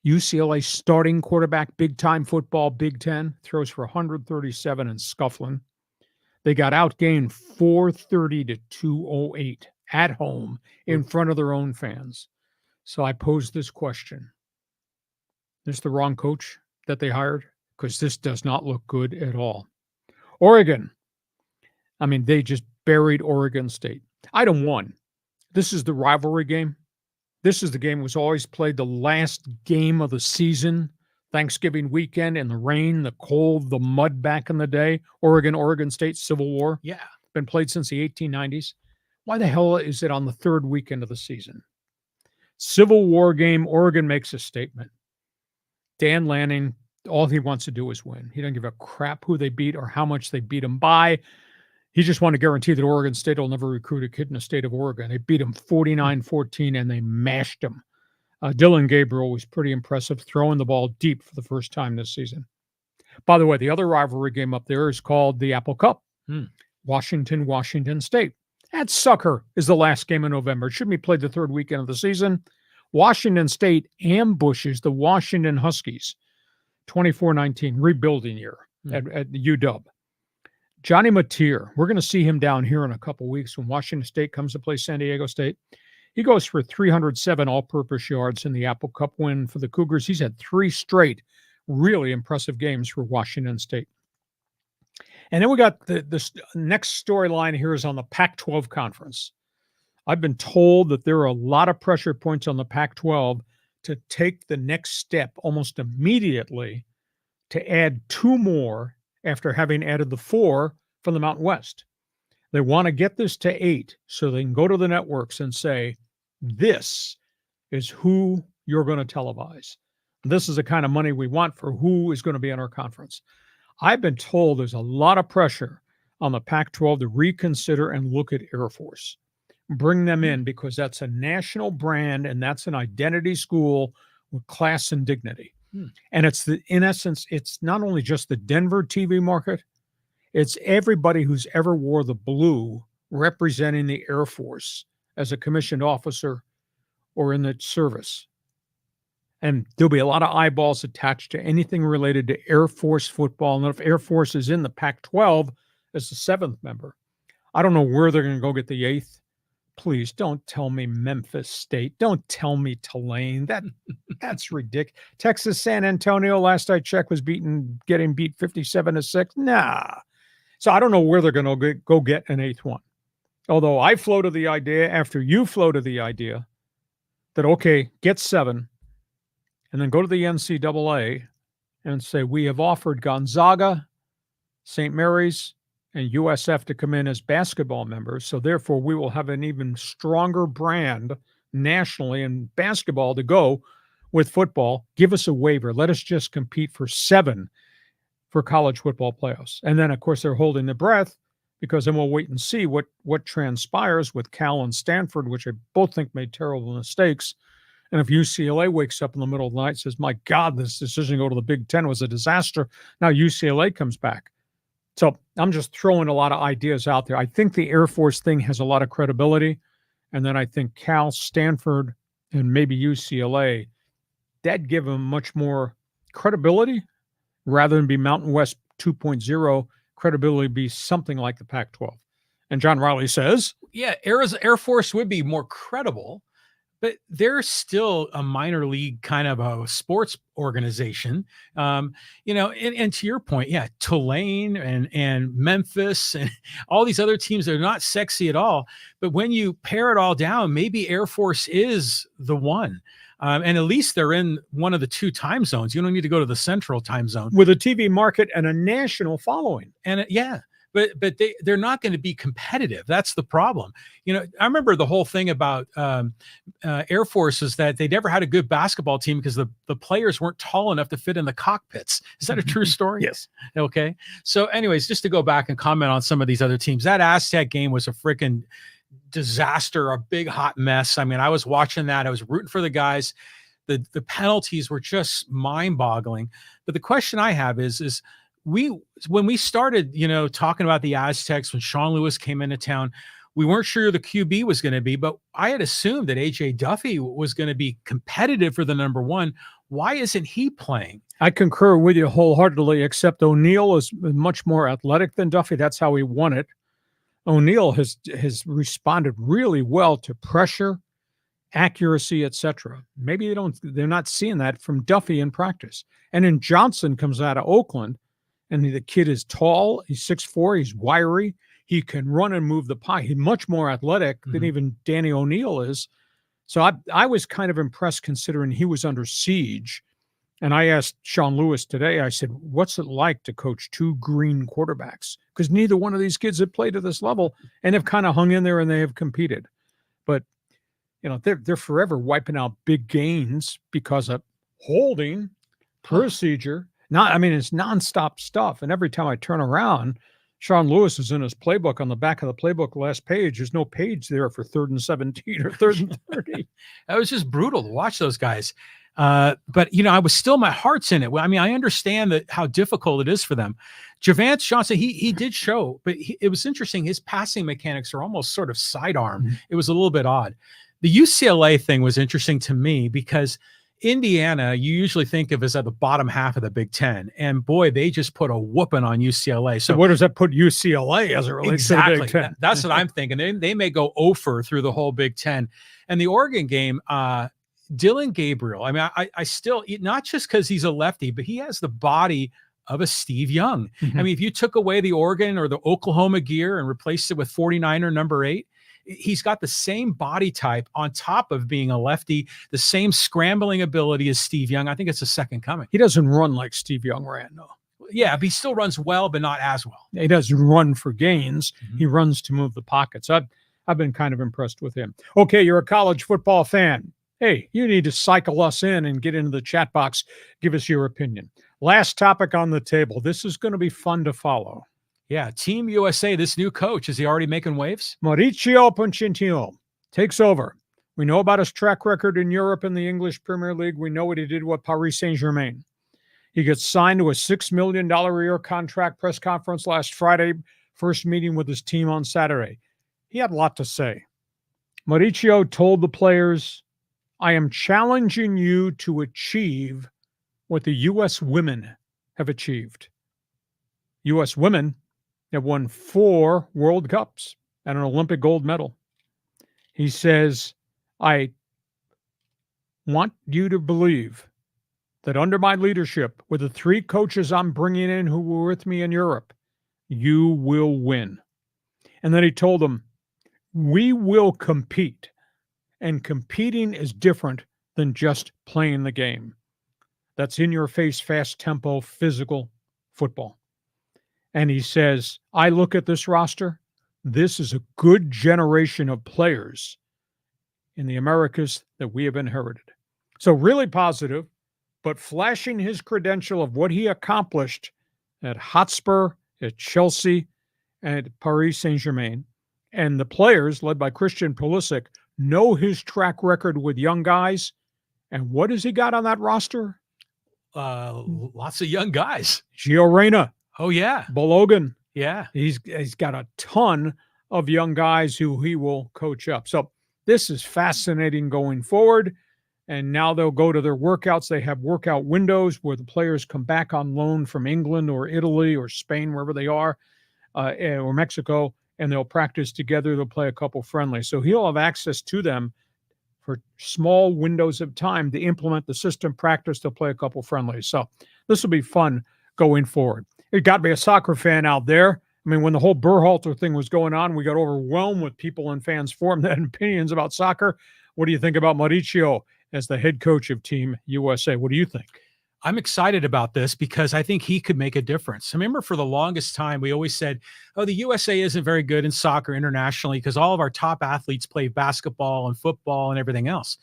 UCLA starting quarterback, big-time football, Big Ten, throws for 137 and scuffling. They got outgained 430 to 208 at home in front of their own fans. So I pose this question. Is this the wrong coach that they hired? Because this does not look good at all. Oregon. They just buried Oregon State. Item 1. This is the rivalry game. This is the game that was always played the last game of the season, Thanksgiving weekend, in the rain, the cold, the mud back in the day. Oregon State Civil War. Yeah. Been played since the 1890s. Why the hell is it on the 3rd weekend of the season? Civil War game, Oregon makes a statement. Dan Lanning, all he wants to do is win. He doesn't give a crap who they beat or how much they beat him by. He just wanted to guarantee that Oregon State will never recruit a kid in the state of Oregon. They beat him 49-14, and they mashed him. Dylan Gabriel was pretty impressive, throwing the ball deep for the first time this season. By the way, the other rivalry game up there is called the Apple Cup. Washington State. That sucker is the last game in November. It shouldn't be played the 3rd weekend of the season. Washington State ambushes the Washington Huskies. 24-19, rebuilding year at the UW. Johnny Mateer, we're going to see him down here in a couple weeks when Washington State comes to play San Diego State. He goes for 307 all-purpose yards in the Apple Cup win for the Cougars. He's had 3 straight really impressive games for Washington State. And then we got the next storyline here is on the Pac-12 conference. I've been told that there are a lot of pressure points on the Pac-12 to take the next step almost immediately to add 2 more after having added the 4 from the Mountain West. They want to get this to 8 so they can go to the networks and say, this is who you're going to televise. This is the kind of money we want for who is going to be in our conference. I've been told there's a lot of pressure on the Pac-12 to reconsider and look at Air Force. Bring them in because that's a national brand and that's an identity school with class and dignity. And in essence, it's not only just the Denver TV market, it's everybody who's ever wore the blue representing the Air Force as a commissioned officer or in the service. And there'll be a lot of eyeballs attached to anything related to Air Force football. And if Air Force is in the Pac-12 as the 7th member, I don't know where they're going to go get the 8th. Please don't tell me Memphis State. Don't tell me Tulane. That's ridiculous. Texas San Antonio, last I checked, was getting beat 57-6. Nah. So I don't know where they're going to go get an 8th one. Although I floated the idea after you floated the idea that, okay, get 7 and then go to the NCAA and say, we have offered Gonzaga, St. Mary's, and USF to come in as basketball members. So therefore, we will have an even stronger brand nationally in basketball to go with football. Give us a waiver. Let us just compete for 7 for college football playoffs. And then, of course, they're holding their breath because then we'll wait and see what transpires with Cal and Stanford, which I both think made terrible mistakes. And if UCLA wakes up in the middle of the night and says, my God, this decision to go to the Big Ten was a disaster, now UCLA comes back. So I'm just throwing a lot of ideas out there. I think the Air Force thing has a lot of credibility. And then I think Cal, Stanford, and maybe UCLA, that'd give them much more credibility rather than be Mountain West 2.0. Credibility be something like the Pac-12. And John Riley says, yeah, Air Force would be more credible, but they're still a minor league kind of a sports organization. And to your point, yeah, Tulane and Memphis and all these other teams that are not sexy at all. But when you pare it all down, maybe Air Force is the one. And at least they're in one of the 2 time zones. You don't need to go to the central time zone. With a TV market and a national following. And but they're not going to be competitive. That's the problem. I remember the whole thing about Air Force is that they never had a good basketball team because the players weren't tall enough to fit in the cockpits. Is that a true story? Yes. Okay. So anyways, just to go back and comment on some of these other teams, that Aztec game was a freaking disaster, a big hot mess. I mean, I was watching that. I was rooting for the guys. The penalties were just mind-boggling. But the question I have is when we started, talking about the Aztecs, when Sean Lewis came into town, we weren't sure who the QB was going to be, but I had assumed that AJ Duffy was going to be competitive for the number 1. Why isn't he playing? I concur with you wholeheartedly, except O'Neal is much more athletic than Duffy. That's how he won it. O'Neal has responded really well to pressure, accuracy, etc. Maybe they're not seeing that from Duffy in practice. And then Johnson comes out of Oakland, and the kid is tall. He's 6'4". He's wiry. He can run and move the pie. He's much more athletic than even Danny O'Neal is. So I was kind of impressed considering he was under siege. And I asked Sean Lewis today, I said, what's it like to coach 2 green quarterbacks? Because neither one of these kids have played at this level and have kind of hung in there and they have competed. But, they're forever wiping out big gains because of holding, procedure. It's nonstop stuff. And every time I turn around, Sean Lewis is in his playbook. On the back of the playbook, last page, there's no page there for 3rd and 17 or 3rd and 30. That was just brutal to watch those guys. But I was still, my heart's in it. I mean, I understand how difficult it is for them. Javance Johnson, he did show, but it was interesting. His passing mechanics are almost sort of sidearm. Mm-hmm. It was a little bit odd. The UCLA thing was interesting to me because Indiana, you usually think of as at the bottom half of the Big Ten. And boy, they just put a whooping on UCLA. So where does that put UCLA as it relates to the Big Ten? That's what I'm thinking. They may go over through the whole Big Ten. And the Oregon game, Dylan Gabriel, I still, not just because he's a lefty, but he has the body of a Steve Young. Mm-hmm. If you took away the Oregon or the Oklahoma gear and replaced it with 49er number 8, he's got the same body type on top of being a lefty, the same scrambling ability as Steve Young. I think it's a second coming. He doesn't run like Steve Young ran, though. Yeah, but he still runs well, but not as well. He doesn't run for gains. Mm-hmm. He runs to move the pockets. I've been kind of impressed with him. Okay, you're a college football fan. hey, you need to cycle us in and get into the chat box. Give us your opinion. Last topic on the table. This is going to be fun to follow. Yeah, Team USA, this new coach, is he already making waves? Mauricio Pochettino takes over. We know about his track record in Europe in the English Premier League. We know what he did with Paris Saint-Germain. He gets signed to a $6 million a year contract. Press conference last Friday. First meeting with his team on Saturday. He had a lot to say. Mauricio told the players, I am challenging you to achieve what the U.S. women have achieved. U.S. women have won 4 World Cups and an Olympic gold medal. He says, I want you to believe that under my leadership, with the 3 coaches I'm bringing in who were with me in Europe, you will win. And then he told them, we will compete. And competing is different than just playing the game. That's in-your-face, fast-tempo, physical football. And he says, I look at this roster. This is a good generation of players in the Americas that we have inherited. So really positive, but flashing his credential of what he accomplished at Hotspur, at Chelsea, and at Paris Saint-Germain. And the players, led by Christian Pulisic, know his track record with young guys. And what has he got on that roster? Lots of young guys. Gio Reyna. Oh, yeah. Balogun. Yeah. He's got a ton of young guys who he will coach up. So this is fascinating going forward. And now they'll go to their workouts. They have workout windows where the players come back on loan from England or Italy or Spain, wherever they are, or Mexico, and they'll practice together. They'll play a couple friendlies. So he'll have access to them for small windows of time to implement the system, practice. They'll play a couple friendlies. So this will be fun going forward. It got to be a soccer fan out there. I mean, when the whole Berhalter thing was going on, we got overwhelmed with people and fans formed that had opinions about soccer. What do you think about Mauricio as the head coach of Team USA? What do you think? I'm excited about this because I think he could make a difference. I remember for the longest time, we always said, oh, the USA isn't very good in soccer internationally because all of our top athletes play basketball and football and everything else.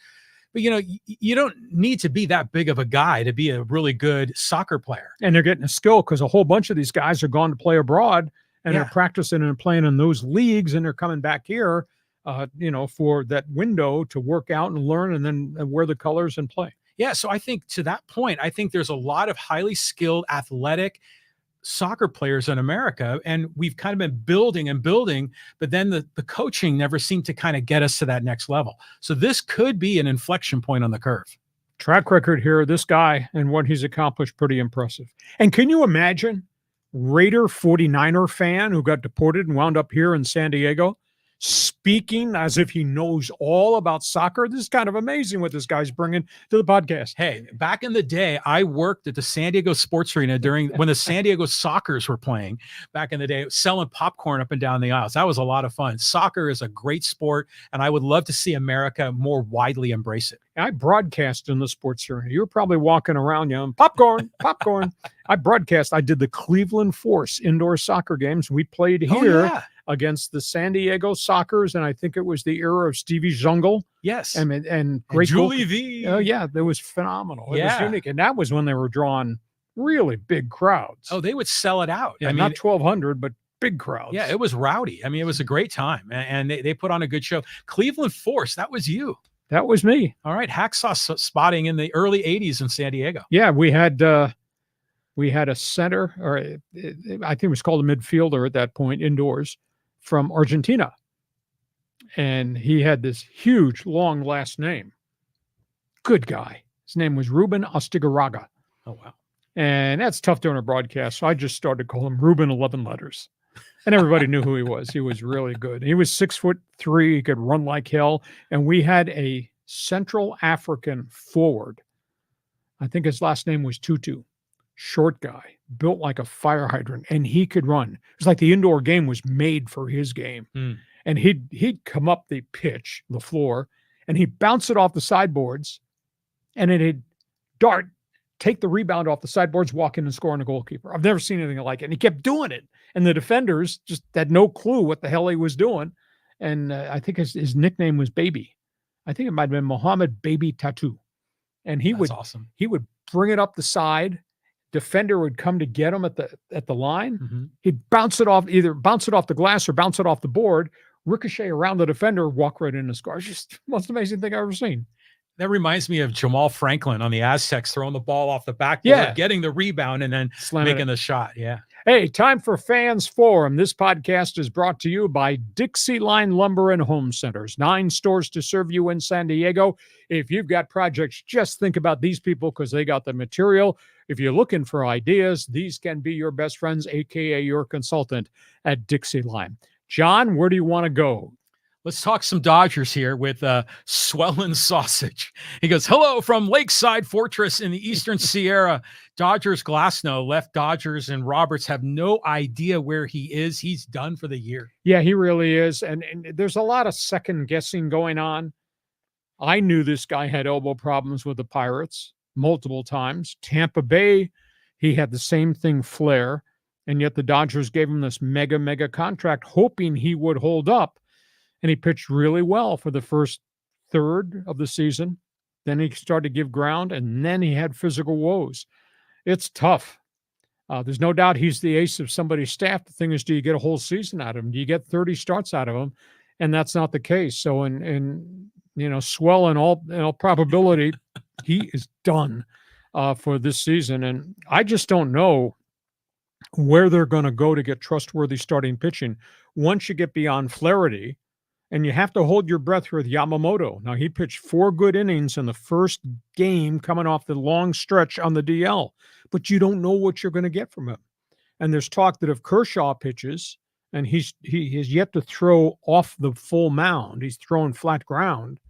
But, you know, you don't need to be that big of a guy to be a really good soccer player. And they're getting a skill because a whole bunch of these guys are gone to play abroad and they're practicing and playing in those leagues, and they're coming back here, for that window to work out and learn and then wear the colors and play. Yeah, so I think to that point, I think there's a lot of highly skilled, athletic soccer players in America, and we've kind of been building and building, but then the coaching never seemed to kind of get us to that next level. So this could be an inflection point on the curve. Track record here, this guy and what he's accomplished, pretty impressive. And can you imagine Raider 49er fan who got deported and wound up here in San Diego, speaking as if he knows all about soccer? This is kind of amazing what this guy's bringing to the podcast. Hey, back in the day, I worked at the San Diego Sports Arena when the San Diego Sockers were playing back in the day, selling popcorn up and down the aisles. That was a lot of fun. Soccer is a great sport, and I would love to see America more widely embrace it. I broadcast in the sports arena. You were probably walking around, popcorn. I did the Cleveland Force indoor soccer games. We played here against the San Diego Sockers, and I think it was the era of Stevie Jungle. Yes. And great Julie V. Oh, yeah, that was phenomenal. It was unique. And that was when they were drawing really big crowds. Oh, they would sell it out. Yeah, not 1,200, but big crowds. Yeah, it was rowdy. I mean, it was a great time, and they put on a good show. Cleveland Force, that was you. That was me. All right, hacksaw spotting in the early 80s in San Diego. Yeah, we had a center, or I think it was called a midfielder at that point, indoors, from Argentina. And he had this huge, long last name. Good guy. His name was Ruben Astigarraga. Oh, wow. And that's tough during a broadcast, so I just started to call him Ruben 11 letters. And everybody knew who he was. He was really good. He was 6'3". He could run like hell. And we had a Central African forward. I think his last name was Tutu. Short guy, built like a fire hydrant, and he could run. It was like the indoor game was made for his game. And he'd come up the pitch, the floor, and he'd bounce it off the sideboards, and then he'd dart, take the rebound off the sideboards, walk in and score on a goalkeeper. I've never seen anything like it. And he kept doing it. And the defenders just had no clue what the hell he was doing. And I think his nickname was Baby. I think it might have been Muhammad Baby Tattoo. And he That's awesome. He would bring it up the side. Defender would come to get him at the line. Mm-hmm. He'd either bounce it off the glass or bounce it off the board, ricochet around the defender, walk right in the score. It's just the most amazing thing I've ever seen. That reminds me of Jamal Franklin on the Aztecs throwing the ball off the backboard, getting the rebound, and then making the shot. Yeah. Hey, time for Fans Forum. This podcast is brought to you by DIXIELINE Lumber and Home Centers. 9 stores to serve you in San Diego. If you've got projects, just think about these people because they got the material. If you're looking for ideas, these can be your best friends, a.k.a. your consultant at DIXIELINE. John, where do you want to go? Let's talk some Dodgers here with Swellin' Sausage. He goes, hello from Lakeside Fortress in the Eastern Sierra. Dodgers Glasnow left Dodgers and Roberts have no idea where he is. He's done for the year. Yeah, he really is. And there's a lot of second guessing going on. I knew this guy had elbow problems with the Pirates multiple times. Tampa Bay, he had the same thing flare. And yet the Dodgers gave him this mega contract, hoping he would hold up. And he pitched really well for the first third of the season. Then he started to give ground, and then he had physical woes. It's tough. There's no doubt he's the ace of somebody's staff. The thing is, do you get a whole season out of him? Do you get 30 starts out of him? And that's not the case. So in Swell in all probability, he is done for this season. And I just don't know where they're going to go to get trustworthy starting pitching once you get beyond Flaherty. And you have to hold your breath with Yamamoto. Now, he pitched 4 good innings in the first game coming off the long stretch on the DL, but you don't know what you're going to get from him. And there's talk that if Kershaw pitches, and he has yet to throw off the full mound, he's throwing flat ground,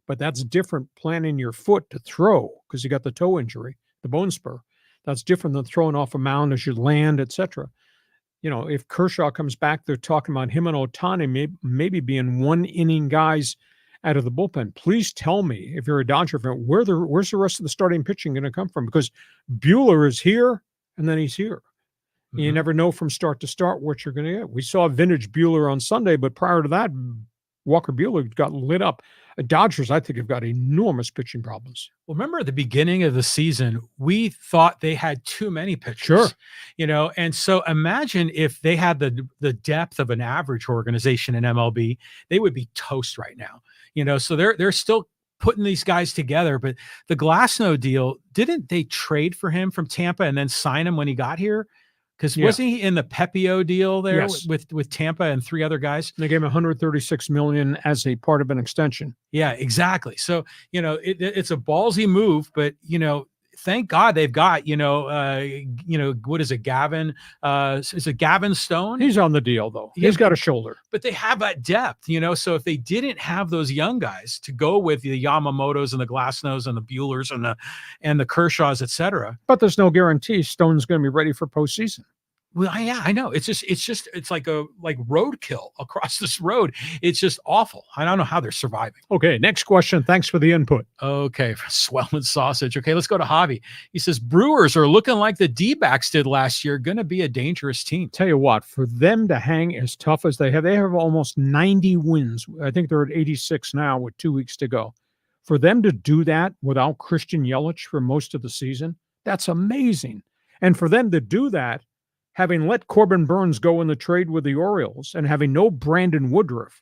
but that's different planting your foot to throw because you got the toe injury, the bone spur. That's different than throwing off a mound as you land, etc. If Kershaw comes back, they're talking about him and Ohtani maybe being 1-inning guys out of the bullpen. Please tell me, if you're a Dodger fan, where's the rest of the starting pitching going to come from? Because Buehler is here, and then he's here. Mm-hmm. You never know from start to start what you're going to get. We saw vintage Buehler on Sunday, but prior to that, Walker Buehler got lit up. Dodgers, I think, have got enormous pitching problems. Well, remember at the beginning of the season, we thought they had too many pitchers. Sure. And so imagine if they had the depth of an average organization in MLB, they would be toast right now. So they're still putting these guys together. But the Glasnow deal, didn't they trade for him from Tampa and then sign him when he got here? Because wasn't he in the Pepio deal there with Tampa and 3 other guys? They gave him $136 million as a part of an extension. Yeah, exactly. So, it's a ballsy move, but, thank God they've got, what is it, Gavin? Is it Gavin Stone? He's on the deal, though. He's got a shoulder. But they have that depth, so if they didn't have those young guys to go with the Yamamotos and the Glasnows and the Buehlers and the Kershaws, et cetera. But there's no guarantee Stone's going to be ready for postseason. Well, yeah, I know. It's like roadkill across this road. It's just awful. I don't know how they're surviving. Okay, next question. Thanks for the input. Okay, Swellin' Sausage. Okay, let's go to Javi. He says, Brewers are looking like the D-backs did last year. Going to be a dangerous team. Tell you what, for them to hang as tough as they have almost 90 wins. I think they're at 86 now with 2 weeks to go. For them to do that without Christian Yelich for most of the season, that's amazing. And for them to do that, having let Corbin Burns go in the trade with the Orioles and having no Brandon Woodruff,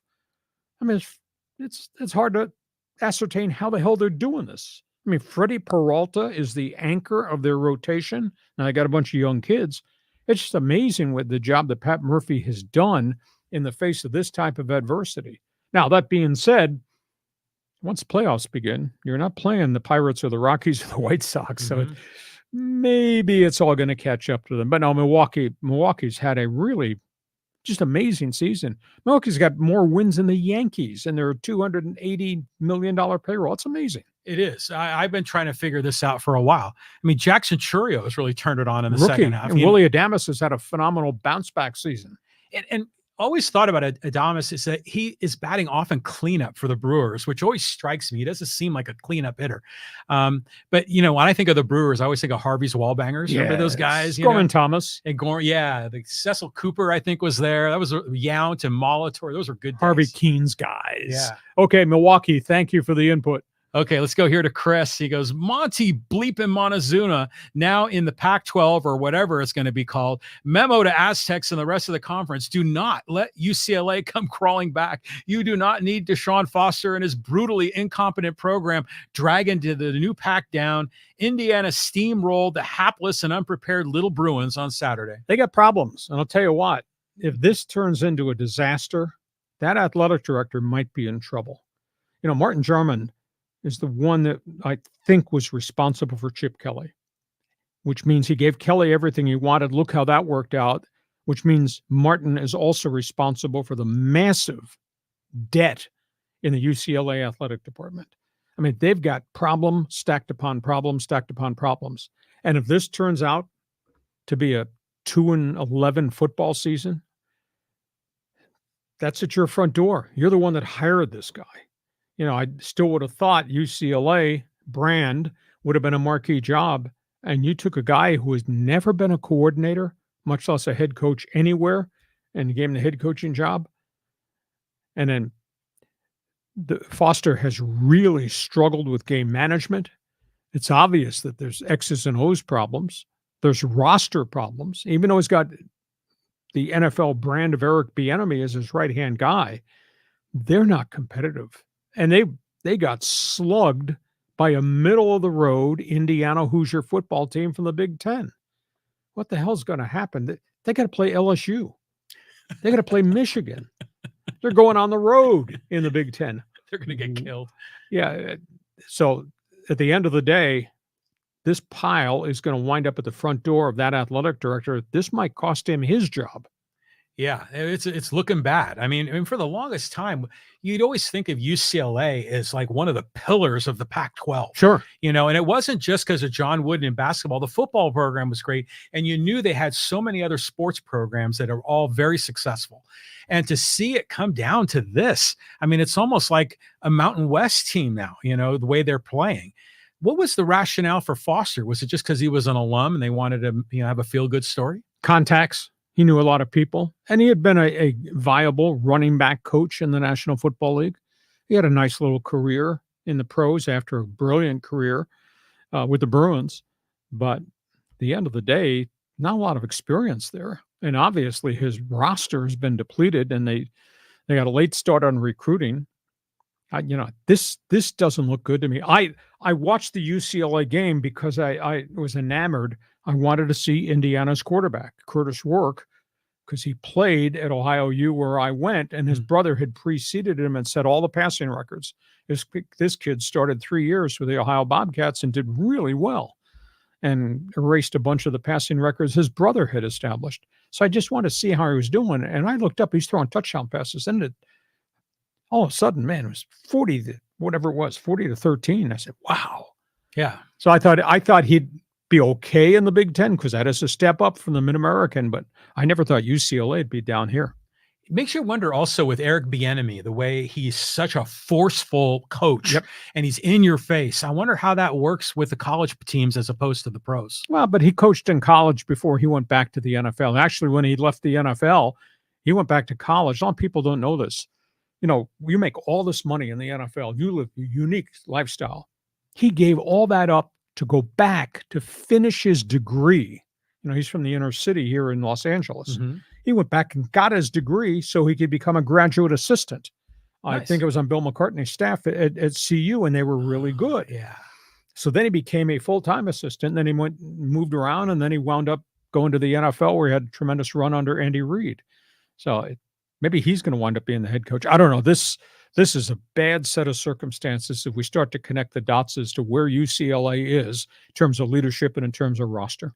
I mean, it's hard to ascertain how the hell they're doing this. I mean, Freddie Peralta is the anchor of their rotation. Now, they got a bunch of young kids. It's just amazing with the job that Pat Murphy has done in the face of this type of adversity. Now, that being said, once the playoffs begin, you're not playing the Pirates or the Rockies or the White Sox. Mm-hmm. So maybe it's all going to catch up to them. But no, Milwaukee's had a really just amazing season. Milwaukee's got more wins than the Yankees, and they're a $280 million payroll. It's amazing. It is. I've been trying to figure this out for a while. I mean, Jackson Chourio has really turned it on in the second half. And Willie Adames has had a phenomenal bounce-back season. And always thought about Adames is that he is batting often cleanup for the Brewers, which always strikes me. He doesn't seem like a cleanup hitter. But, you know, when I think of the Brewers, I always think of Harvey's Wallbangers. Remember those guys? Gorman Thomas. And the Cecil Cooper, I think, was there. That was Yount and Molitor. Those were good days. Harvey Keene's guys. Yeah. Okay, Milwaukee, thank you for the input. Okay, let's go here to Chris. He goes, Monty bleeping Montezuma now in the Pac-12 or whatever it's going to be called. Memo to Aztecs and the rest of the conference. Do not let UCLA come crawling back. You do not need Deshaun Foster and his brutally incompetent program dragging to the new Pac down. Indiana steamrolled the hapless and unprepared Little Bruins on Saturday. They got problems. And I'll tell you what, if this turns into a disaster, that athletic director might be in trouble. You know, Martin Jarman is the one that I think was responsible for Chip Kelly, which means he gave Kelly everything he wanted. Look how that worked out, which means Martin is also responsible for the massive debt in the UCLA athletic department. I mean, they've got problem stacked upon problem, stacked upon problems. And if this turns out to be a 2-11 football season, that's at your front door. You're the one that hired this guy. You know, I still would have thought UCLA brand would have been a marquee job. And you took a guy who has never been a coordinator, much less a head coach anywhere, and you gave him the head coaching job. And then Foster has really struggled with game management. It's obvious that there's X's and O's problems. There's roster problems. Even though he's got the NFL brand of Eric Bieniemy as his right-hand guy, they're not competitive. And they got slugged by a middle-of-the-road Indiana Hoosier football team from the Big Ten. What the hell's going to happen? They got to play LSU. They got to play Michigan. They're going on the road in the Big Ten. They're going to get killed. Yeah. So at the end of the day, this pile is going to wind up at the front door of that athletic director. This might cost him his job. Yeah, it's looking bad. I mean, for the longest time, you'd always think of UCLA as like one of the pillars of the Pac-12. Sure. You know, and it wasn't just because of John Wooden in basketball. The football program was great. And you knew they had so many other sports programs that are all very successful. And to see it come down to this, I mean, it's almost like a Mountain West team now, you know, the way they're playing. What was the rationale for Foster? Was it just because he was an alum and they wanted to, you know, have a feel-good story? Contacts. He knew a lot of people, and he had been a viable running back coach in the National Football League. He had a nice little career in the pros after a brilliant career with the Bruins. But at the end of the day, not a lot of experience there. And obviously his roster has been depleted, and they got a late start on recruiting. This doesn't look good to me. I watched the UCLA game because I was enamored. I wanted to see Indiana's quarterback, Curtis Work, because he played at Ohio U where I went, and his brother had preceded him and set all the passing records. This kid started 3 years with the Ohio Bobcats and did really well and erased a bunch of the passing records his brother had established. So I just wanted to see how he was doing, and I looked up, he's throwing touchdown passes, and all of a sudden, man, it was 40 to 13. I said, wow. Yeah. So I thought he'd be okay in the Big Ten because that is a step up from the Mid-American, but I never thought UCLA would be down here. It makes you wonder also with Eric Bieniemy, the way he's such a forceful coach and he's in your face. I wonder how that works with the college teams as opposed to the pros. Well, but he coached in college before he went back to the NFL. Actually, when he left the NFL, he went back to college. A lot of people don't know this. You know, you make all this money in the NFL. You live a unique lifestyle. He gave all that up to go back to finish his degree. You know, he's from the inner city here in Los Angeles. Mm-hmm. He went back and got his degree so he could become a graduate assistant. Nice. I think it was on Bill McCartney's staff at CU, and they were really good. Yeah. So then he became a full-time assistant, and then he moved around, and then he wound up going to the NFL where he had a tremendous run under Andy Reid. So maybe he's going to wind up being the head coach. I don't know. This is a bad set of circumstances if we start to connect the dots as to where UCLA is in terms of leadership and in terms of roster.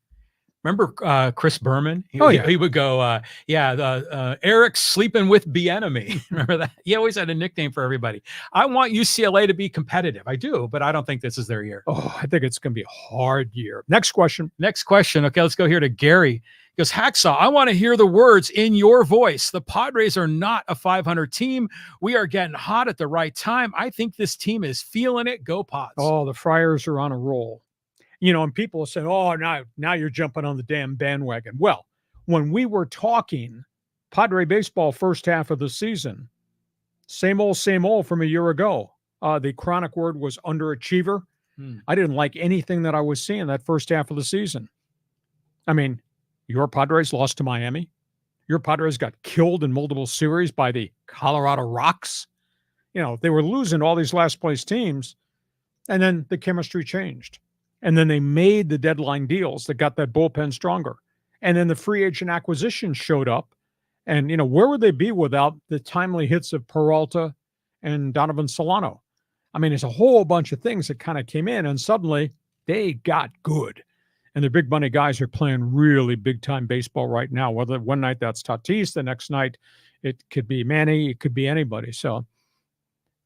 Remember Chris Berman? He would go, Eric's sleeping with Bieniemy. Remember that? He always had a nickname for everybody. I want UCLA to be competitive. I do, but I don't think this is their year. Oh, I think it's going to be a hard year. Next question. Okay, let's go here to Gary. He goes, Hacksaw, I want to hear the words in your voice. The Padres are not a 500 team. We are getting hot at the right time. I think this team is feeling it. Go Pods. Oh, the Friars are on a roll. You know, and people say, oh, now you're jumping on the damn bandwagon. Well, when we were talking Padre baseball first half of the season, same old from a year ago. The chronic word was underachiever. I didn't like anything that I was seeing that first half of the season. I mean, your Padres lost to Miami. Your Padres got killed in multiple series by the Colorado Rocks. You know, they were losing all these last place teams, and then the chemistry changed. And then they made the deadline deals that got that bullpen stronger. And then the free agent acquisition showed up. And, you know, where would they be without the timely hits of Peralta and Donovan Solano? I mean, it's a whole bunch of things that kind of came in, and suddenly they got good. And the big money guys are playing really big-time baseball right now. Whether one night that's Tatis, the next night it could be Manny, it could be anybody. So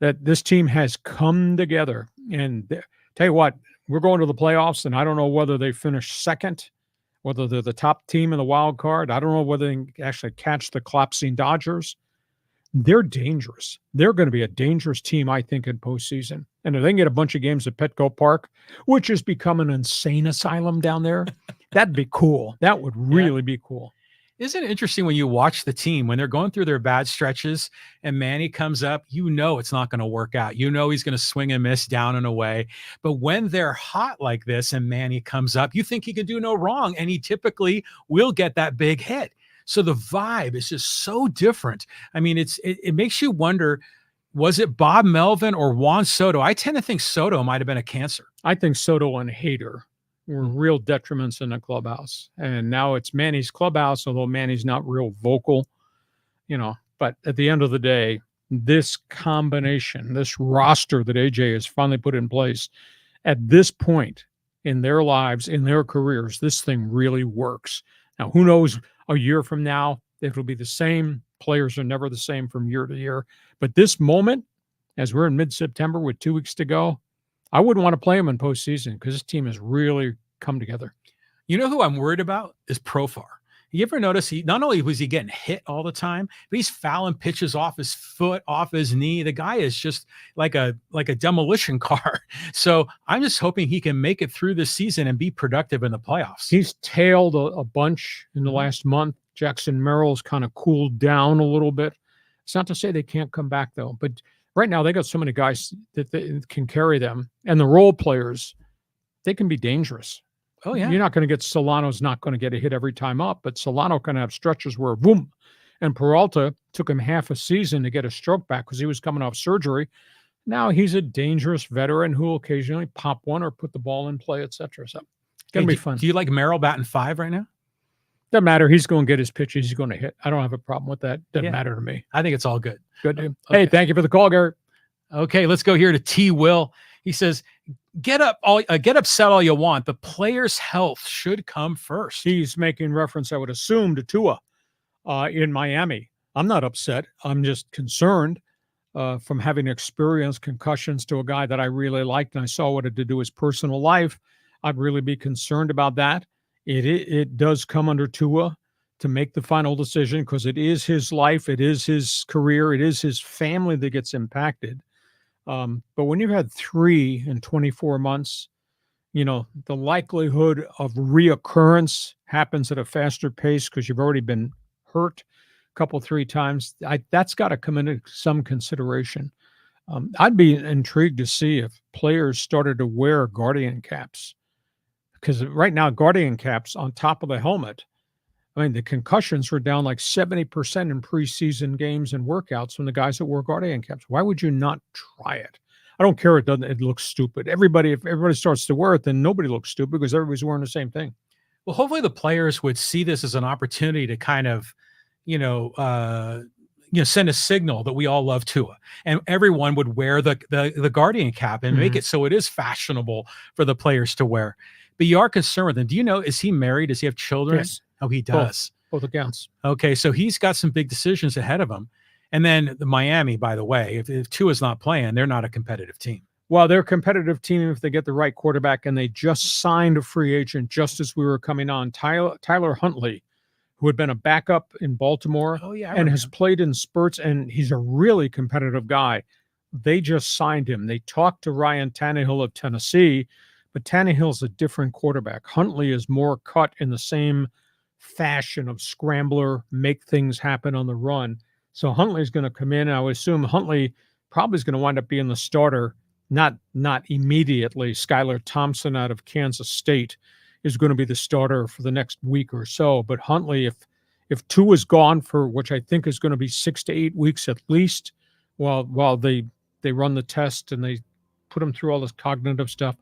that this team has come together. And tell you what, we're going to the playoffs, and I don't know whether they finish second, whether they're the top team in the wild card. I don't know whether they can actually catch the collapsing Dodgers. They're dangerous. They're going to be a dangerous team, I think, in postseason. And if they can get a bunch of games at Petco Park, which has become an insane asylum down there, that'd be cool. That would really be cool. Isn't it interesting when you watch the team, when they're going through their bad stretches and Manny comes up, you know it's not going to work out. You know he's going to swing and miss down and away. But when they're hot like this and Manny comes up, you think he can do no wrong, and he typically will get that big hit. So the vibe is just so different. I mean, it makes you wonder, was it Bob Melvin or Juan Soto? I tend to think Soto might have been a cancer. I think Soto and Hader were real detriments in the clubhouse. And now it's Manny's clubhouse, although Manny's not real vocal, you know. But at the end of the day, this combination, this roster that AJ has finally put in place at this point in their lives, in their careers, this thing really works. Now, who knows a year from now, if it'll be the same. Players are never the same from year to year. But this moment, as we're in mid-September with 2 weeks to go, I wouldn't want to play them in postseason because this team has really come together. You know who I'm worried about is Profar. You ever notice not only was he getting hit all the time, but he's fouling pitches off his foot, off his knee. The guy is just like a demolition car. So I'm just hoping he can make it through this season and be productive in the playoffs. He's tailed a bunch in the last month. Jackson Merrill's kind of cooled down a little bit. It's not to say they can't come back, though. But right now they got so many guys that they can carry them. And the role players, they can be dangerous. Oh, yeah. You're not going to get Solano's not going to get a hit every time up, but Solano can have stretches where boom. And Peralta took him half a season to get a stroke back because he was coming off surgery. Now he's a dangerous veteran who will occasionally pop one or put the ball in play, etc. So it's going to be fun. Do you like Merrill batting 5 right now? Doesn't matter. He's going to get his pitches. He's going to hit. I don't have a problem with that. Doesn't matter to me. I think it's all good. Good, dude. Okay. Hey, thank you for the call, Garrett. Okay, let's go here to T. Will. He says, get upset all you want. The player's health should come first. He's making reference, I would assume, to Tua in Miami. I'm not upset. I'm just concerned from having experienced concussions to a guy that I really liked, and I saw what it did to his personal life. I'd really be concerned about that. It does come under Tua to make the final decision because it is his life, it is his career, it is his family that gets impacted. But when you've had 3 in 24 months, you know, the likelihood of reoccurrence happens at a faster pace because you've already been hurt a couple, 3 times. That's got to come into some consideration. I'd be intrigued to see if players started to wear Guardian caps. Because right now, Guardian caps on top of the helmet, I mean, the concussions were down like 70% in preseason games and workouts from the guys that wore Guardian caps. Why would you not try it? I don't care. It looks stupid. If everybody starts to wear it, then nobody looks stupid because everybody's wearing the same thing. Well, hopefully the players would see this as an opportunity to kind of, send a signal that we all love Tua, and everyone would wear the Guardian cap and make it so it is fashionable for the players to wear. But you are concerned with him. Do you know, is he married? Does he have children? Yes. Oh, he does. Both accounts. Okay, so he's got some big decisions ahead of him. And then the Miami, by the way, if Tua's not playing, they're not a competitive team. Well, they're a competitive team if they get the right quarterback, and they just signed a free agent just as we were coming on. Tyler Huntley who had been a backup in Baltimore and has played in spurts, and he's a really competitive guy. They just signed him. They talked to Ryan Tannehill of Tennessee, but Tannehill's a different quarterback. Huntley is more cut in the same fashion of scrambler, make things happen on the run. So Huntley's going to come in. I would assume Huntley probably is going to wind up being the starter, not immediately. Skylar Thompson out of Kansas State is going to be the starter for the next week or so. But Huntley, if Tua's gone for, which I think is going to be 6 to 8 weeks at least, while they run the test and they put him through all this cognitive stuff,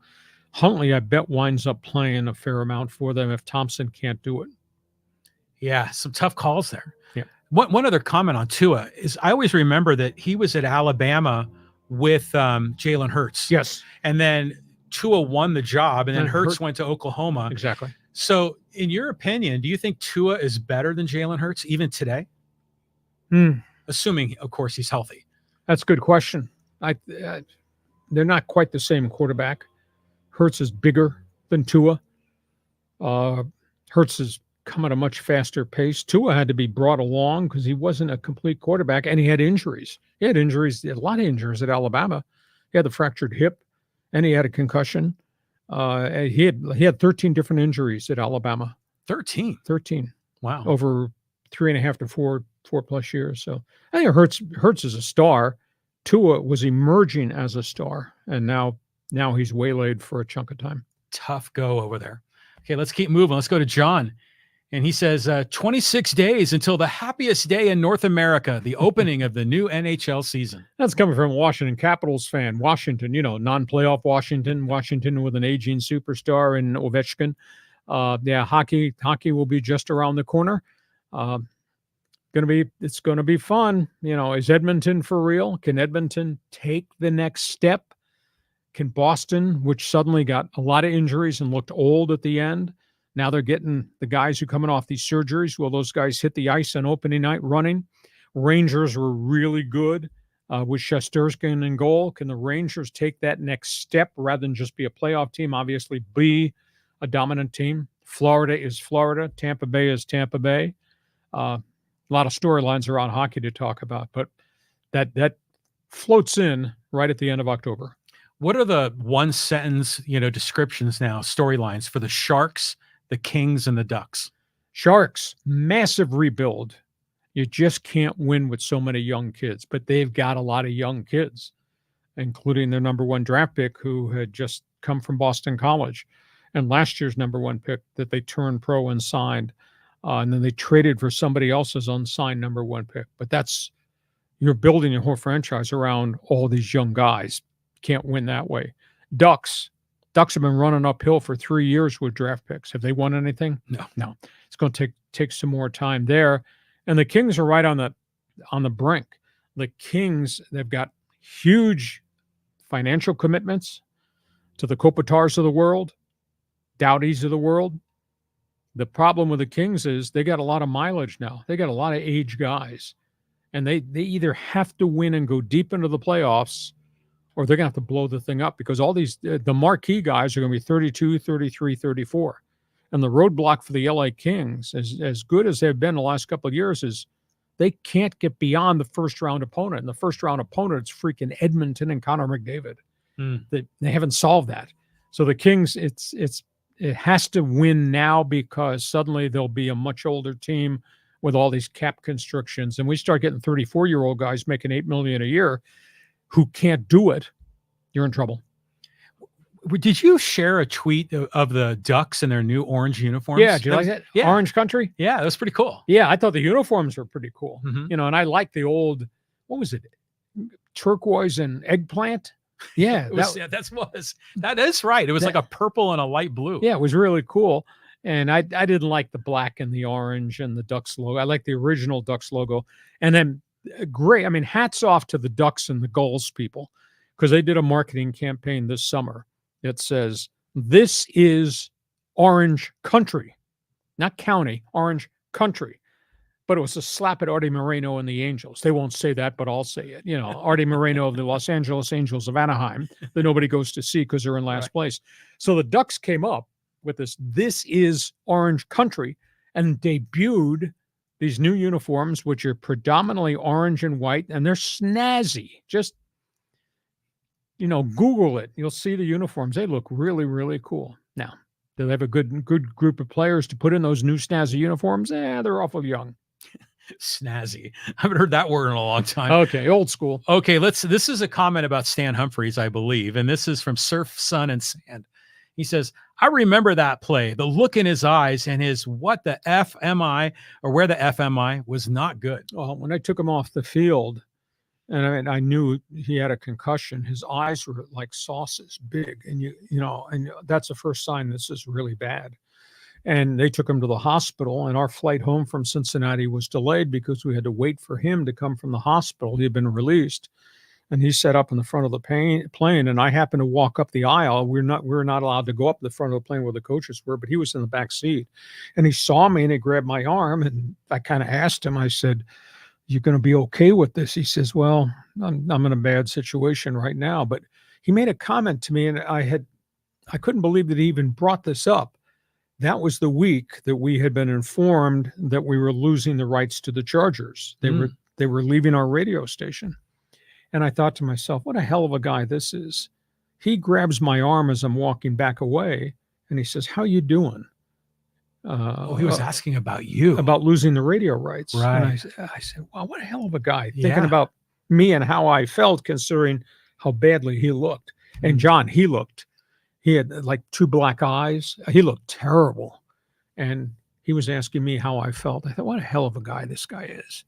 Huntley, I bet, winds up playing a fair amount for them if Thompson can't do it. Yeah, some tough calls there. Yeah. One other comment on Tua is I always remember that he was at Alabama with Jalen Hurts. Yes. And then Tua won the job, and then Hurts went to Oklahoma. Exactly. So in your opinion, do you think Tua is better than Jalen Hurts even today? Assuming, of course, he's healthy. That's a good question. They're not quite the same quarterback. Hurts is bigger than Tua. Hurts has come at a much faster pace. Tua had to be brought along because he wasn't a complete quarterback, and he had injuries. He had a lot of injuries at Alabama. He had the fractured hip, and he had a concussion. He had 13 different injuries at Alabama. 13. Wow. Over 3.5 to 4 plus years. So I think Hurts is a star. Tua was emerging as a star, and now he's waylaid for a chunk of time. Tough go over there. Okay, let's keep moving. Let's go to John. And he says, 26 days until the happiest day in North America, the opening of the new NHL season. That's coming from a Washington Capitals fan. Washington, non-playoff Washington with an aging superstar in Ovechkin. Hockey will be just around the corner. It's going to be fun. Is Edmonton for real? Can Edmonton take the next step? Can Boston, which suddenly got a lot of injuries and looked old at the end, now they're getting the guys who are coming off these surgeries. Will those guys hit the ice on opening night running? Rangers were really good with Shesterkin in goal. Can the Rangers take that next step rather than just be a playoff team? Obviously, be a dominant team. Florida is Florida. Tampa Bay is Tampa Bay. A lot of storylines around hockey to talk about, but that floats in right at the end of October. What are the one sentence, descriptions now, storylines for the Sharks, the Kings, and the Ducks? Sharks, massive rebuild. You just can't win with so many young kids, but they've got a lot of young kids, including their number 1 draft pick who had just come from Boston College, and last year's number 1 pick that they turned pro and signed. And then they traded for somebody else's unsigned number 1 pick. But you're building your whole franchise around all these young guys. Can't win that way. Ducks have been running uphill for 3 years with draft picks. Have they won anything? No. It's going to take some more time there. And the Kings are right on the brink. The Kings, they've got huge financial commitments to the Kopitars of the world, Dowdies of the world. The problem with the Kings is they got a lot of mileage now. They got a lot of age guys. And they either have to win and go deep into the playoffs, or they're going to have to blow the thing up, because all these, the marquee guys are going to be 32, 33, 34. And the roadblock for the LA Kings, as good as they've been the last couple of years, is they can't get beyond the first-round opponent. And the first-round opponent is freaking Edmonton and Connor McDavid. They haven't solved that. So the Kings, it has to win now, because suddenly they'll be a much older team with all these cap constrictions. And we start getting 34-year-old guys making $8 million a year who can't do it, you're in trouble. Did you share a tweet of the Ducks in their new orange uniforms? Yeah, did you like that? Yeah. Orange country? Yeah, that was pretty cool. Yeah, I thought the uniforms were pretty cool. Mm-hmm. And I like the old, what was it? Turquoise and eggplant? Yeah. That is right. It was like a purple and a light blue. Yeah, it was really cool. And I didn't like the black and the orange and the Ducks logo. I like the original Ducks logo. And then great. I mean, hats off to the Ducks and the Gulls people, because they did a marketing campaign this summer that says, "This is Orange Country," not county, Orange Country. But it was a slap at Artie Moreno and the Angels. They won't say that, but I'll say it. Artie Moreno of the Los Angeles Angels of Anaheim that nobody goes to see because they're in last place. So the Ducks came up with this is Orange Country. and debuted these new uniforms, which are predominantly orange and white, and they're snazzy. Just, Google it. You'll see the uniforms. They look really, really cool. Now, do they have a good group of players to put in those new snazzy uniforms? They're awful young. Snazzy. I haven't heard that word in a long time. Okay, old school. Okay, this is a comment about Stan Humphries, I believe, and this is from Surf, Sun, and Sand. He says, I remember that play, the look in his eyes and his what the F am I, or where the F am I, was not good. Well, when I took him off the field, and I knew he had a concussion, his eyes were like saucers, big, and and that's the first sign this is really bad. And they took him to the hospital, and our flight home from Cincinnati was delayed because we had to wait for him to come from the hospital. He had been released, and he sat up in the front of the plane, and I happened to walk up the aisle. We were not allowed to go up the front of the plane where the coaches were, but he was in the back seat, and he saw me, and he grabbed my arm, and I kind of asked him, I said, "You going to be okay with this?" He says, "Well, I'm in a bad situation right now." But he made a comment to me, and I couldn't believe that he even brought this up. That was the week that we had been informed that we were losing the rights to the Chargers. They were leaving our radio station. And I thought to myself, what a hell of a guy this is. He grabs my arm as I'm walking back away, and he says, "How you doing?" He was asking about you. About losing the radio rights. Right. And I said, wow, what a hell of a guy. Yeah. Thinking about me and how I felt considering how badly he looked. And John, he had like 2 black eyes. He looked terrible. And he was asking me how I felt. I thought, what a hell of a guy this guy is.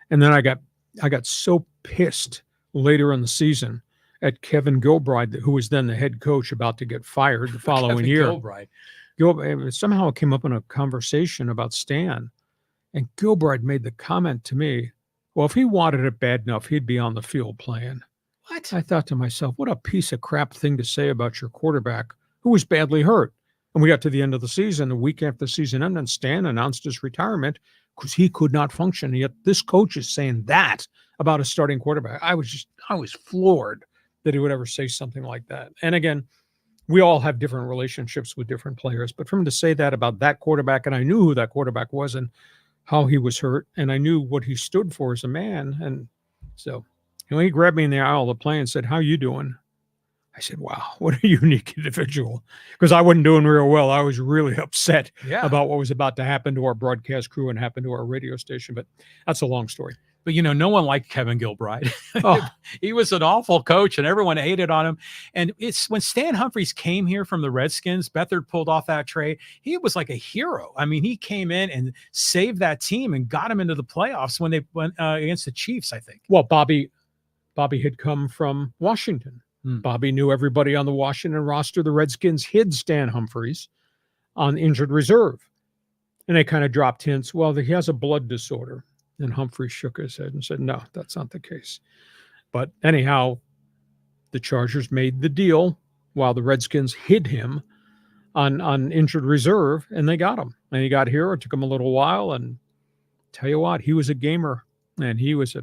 And then I got so pissed later in the season at Kevin Gilbride, who was then the head coach, about to get fired the following year. Gilbride somehow it came up in a conversation about Stan, and Gilbride made the comment to me, well, if he wanted it bad enough, he'd be on the field playing. What? I thought to myself, what a piece of crap thing to say about your quarterback who was badly hurt. And we got to the end of the season, the week after the season ended, and Stan announced his retirement because he could not function. And yet this coach is saying that about a starting quarterback. I was floored that he would ever say something like that. And again, we all have different relationships with different players, but for him to say that about that quarterback, and I knew who that quarterback was and how he was hurt, and I knew what he stood for as a man. And so he grabbed me in the aisle of the plane and said, "How you doing?" I said, wow, what a unique individual, because I wasn't doing real well. I was really upset about what was about to happen to our broadcast crew and happen to our radio station, but that's a long story. But, no one liked Kevin Gilbride. Oh. He was an awful coach, and everyone hated on him. And it's when Stan Humphries came here from the Redskins, Beathard pulled off that trade. He was like a hero. I mean, he came in and saved that team and got him into the playoffs when they went against the Chiefs, I think. Well, Bobby had come from Washington. Bobby knew everybody on the Washington roster. The Redskins hid Stan Humphries on injured reserve. And they kind of dropped hints, well, he has a blood disorder. And Humphries shook his head and said, no, that's not the case. But anyhow, the Chargers made the deal while the Redskins hid him on injured reserve, and they got him. And he got here. It took him a little while. And tell you what, he was a gamer. And he was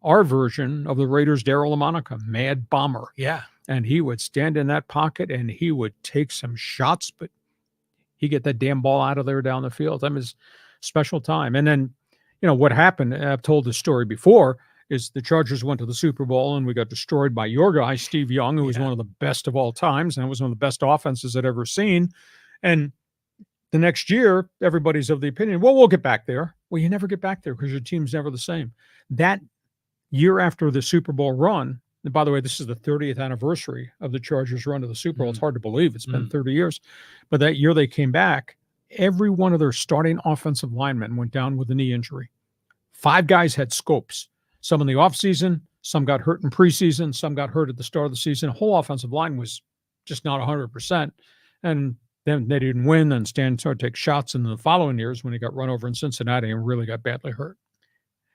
our version of the Raiders' Darryl LaMonica, Mad Bomber. Yeah. And he would stand in that pocket and he would take some shots, but he'd get that damn ball out of there down the field. That was special time. And then, what happened, I've told this story before, is the Chargers went to the Super Bowl and we got destroyed by your guy, Steve Young, who was one of the best of all times. And it was one of the best offenses I'd ever seen. And the next year, everybody's of the opinion, well, we'll get back there. Well, you never get back there because your team's never the same. That year after the Super Bowl run, and by the way, this is the 30th anniversary of the Chargers run to the Super Bowl. It's hard to believe it's been 30 years. But that year they came back, every one of their starting offensive linemen went down with a knee injury. 5 guys had scopes. Some in the offseason, some got hurt in preseason, some got hurt at the start of the season. The whole offensive line was just not 100%. And then they didn't win, and Stan started to take shots in the following years when he got run over in Cincinnati and really got badly hurt.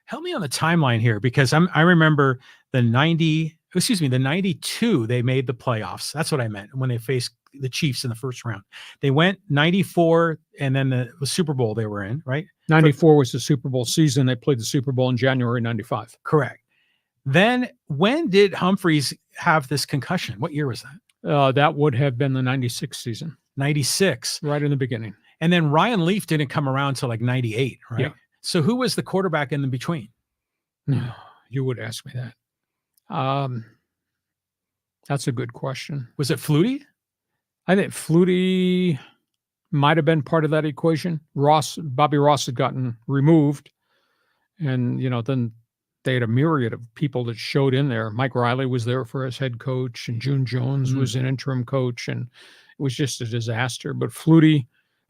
Help me on the timeline here, because I remember the 92, they made the playoffs. That's what I meant when they faced the Chiefs in the first round. They went 94, and then the Super Bowl they were in, right? 94 was the Super Bowl season. They played the Super Bowl in January 95. Correct. Then when did Humphries have this concussion? What year was that? That would have been the 96 season. 96. Right in the beginning. And then Ryan Leaf didn't come around till like 98, right? Yeah. So who was the quarterback in the between? You would ask me that. That's a good question. Was it Flutie? I think Flutie might have been part of that equation. Bobby Ross had gotten removed, and then they had a myriad of people that showed in there. Mike Riley was there for as head coach, and June Jones was an interim coach, and it was just a disaster. But Flutie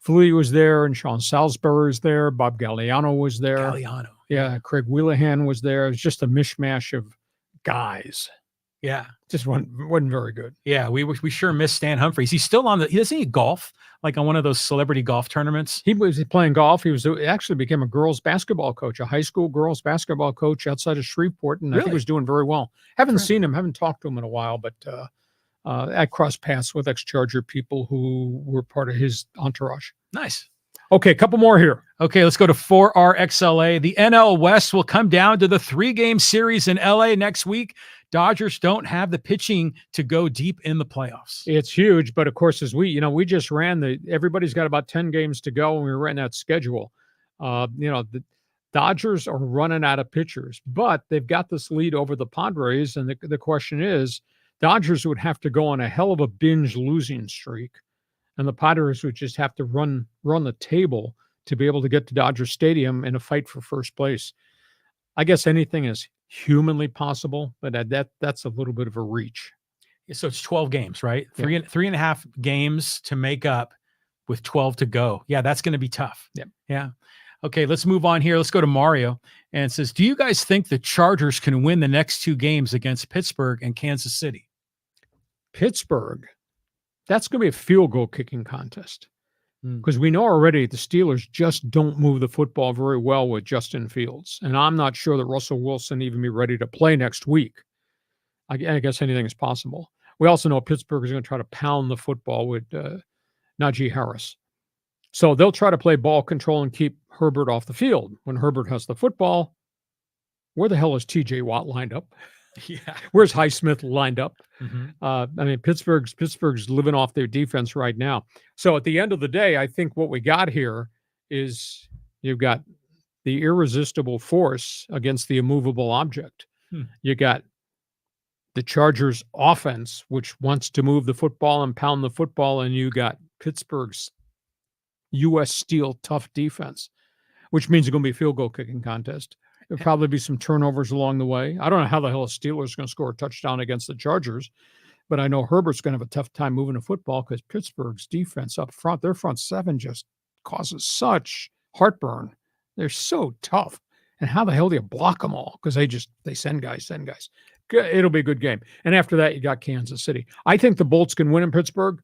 was there, and Sean Salisbury was there. Bob Galliano was there. Yeah, Craig Wheelahan was there. It was just a mishmash of guys. Yeah, just wasn't very good. Yeah, we sure miss Stan Humphries. He's still on doesn't he golf like on one of those celebrity golf tournaments? He was playing golf. He actually became a girls basketball coach, a high school girls basketball coach outside of Shreveport, and I think he was doing very well. Haven't seen him, haven't talked to him in a while, but I crossed paths with ex-Charger people who were part of his entourage. Nice. Okay, a couple more here. Okay, let's go to 4RXLA. The NL West will come down to the 3-game series in LA next week. Dodgers don't have the pitching to go deep in the playoffs. It's huge, but of course, as we just ran everybody's got about 10 games to go, and we ran that schedule. The Dodgers are running out of pitchers, but they've got this lead over the Padres, and the question is, Dodgers would have to go on a hell of a binge losing streak, and the Padres would just have to run the table to be able to get to Dodger Stadium in a fight for first place. I guess anything is humanly possible, but that's a little bit of a reach. So it's 12 games, right? Yeah. Three and a half games to make up with 12 to go. Yeah, that's going to be tough. Yeah. Okay, let's move on here. Let's go to Mario. And it says, do you guys think the Chargers can win the next 2 games against Pittsburgh and Kansas City? Pittsburgh, that's going to be a field goal kicking contest. Because we know already the Steelers just don't move the football very well with Justin Fields. And I'm not sure that Russell Wilson even be ready to play next week. I guess anything is possible. We also know Pittsburgh is going to try to pound the football with Najee Harris. So they'll try to play ball control and keep Herbert off the field. When Herbert has the football, where the hell is TJ Watt lined up? Yeah. Where's Highsmith lined up? Mm-hmm. Pittsburgh's living off their defense right now. So at the end of the day, I think what we got here is you've got the irresistible force against the immovable object. You got the Chargers offense, which wants to move the football and pound the football, and you got Pittsburgh's U.S. Steel tough defense, which means it's going to be a field goal kicking contest. There'll probably be some turnovers along the way. I don't know how the hell the Steelers are going to score a touchdown against the Chargers, but I know Herbert's going to have a tough time moving the football because Pittsburgh's defense up front, their front seven just causes such heartburn. They're so tough. And how the hell do you block them all? Because they send guys. It'll be a good game. And after that, you got Kansas City. I think the Bolts can win in Pittsburgh.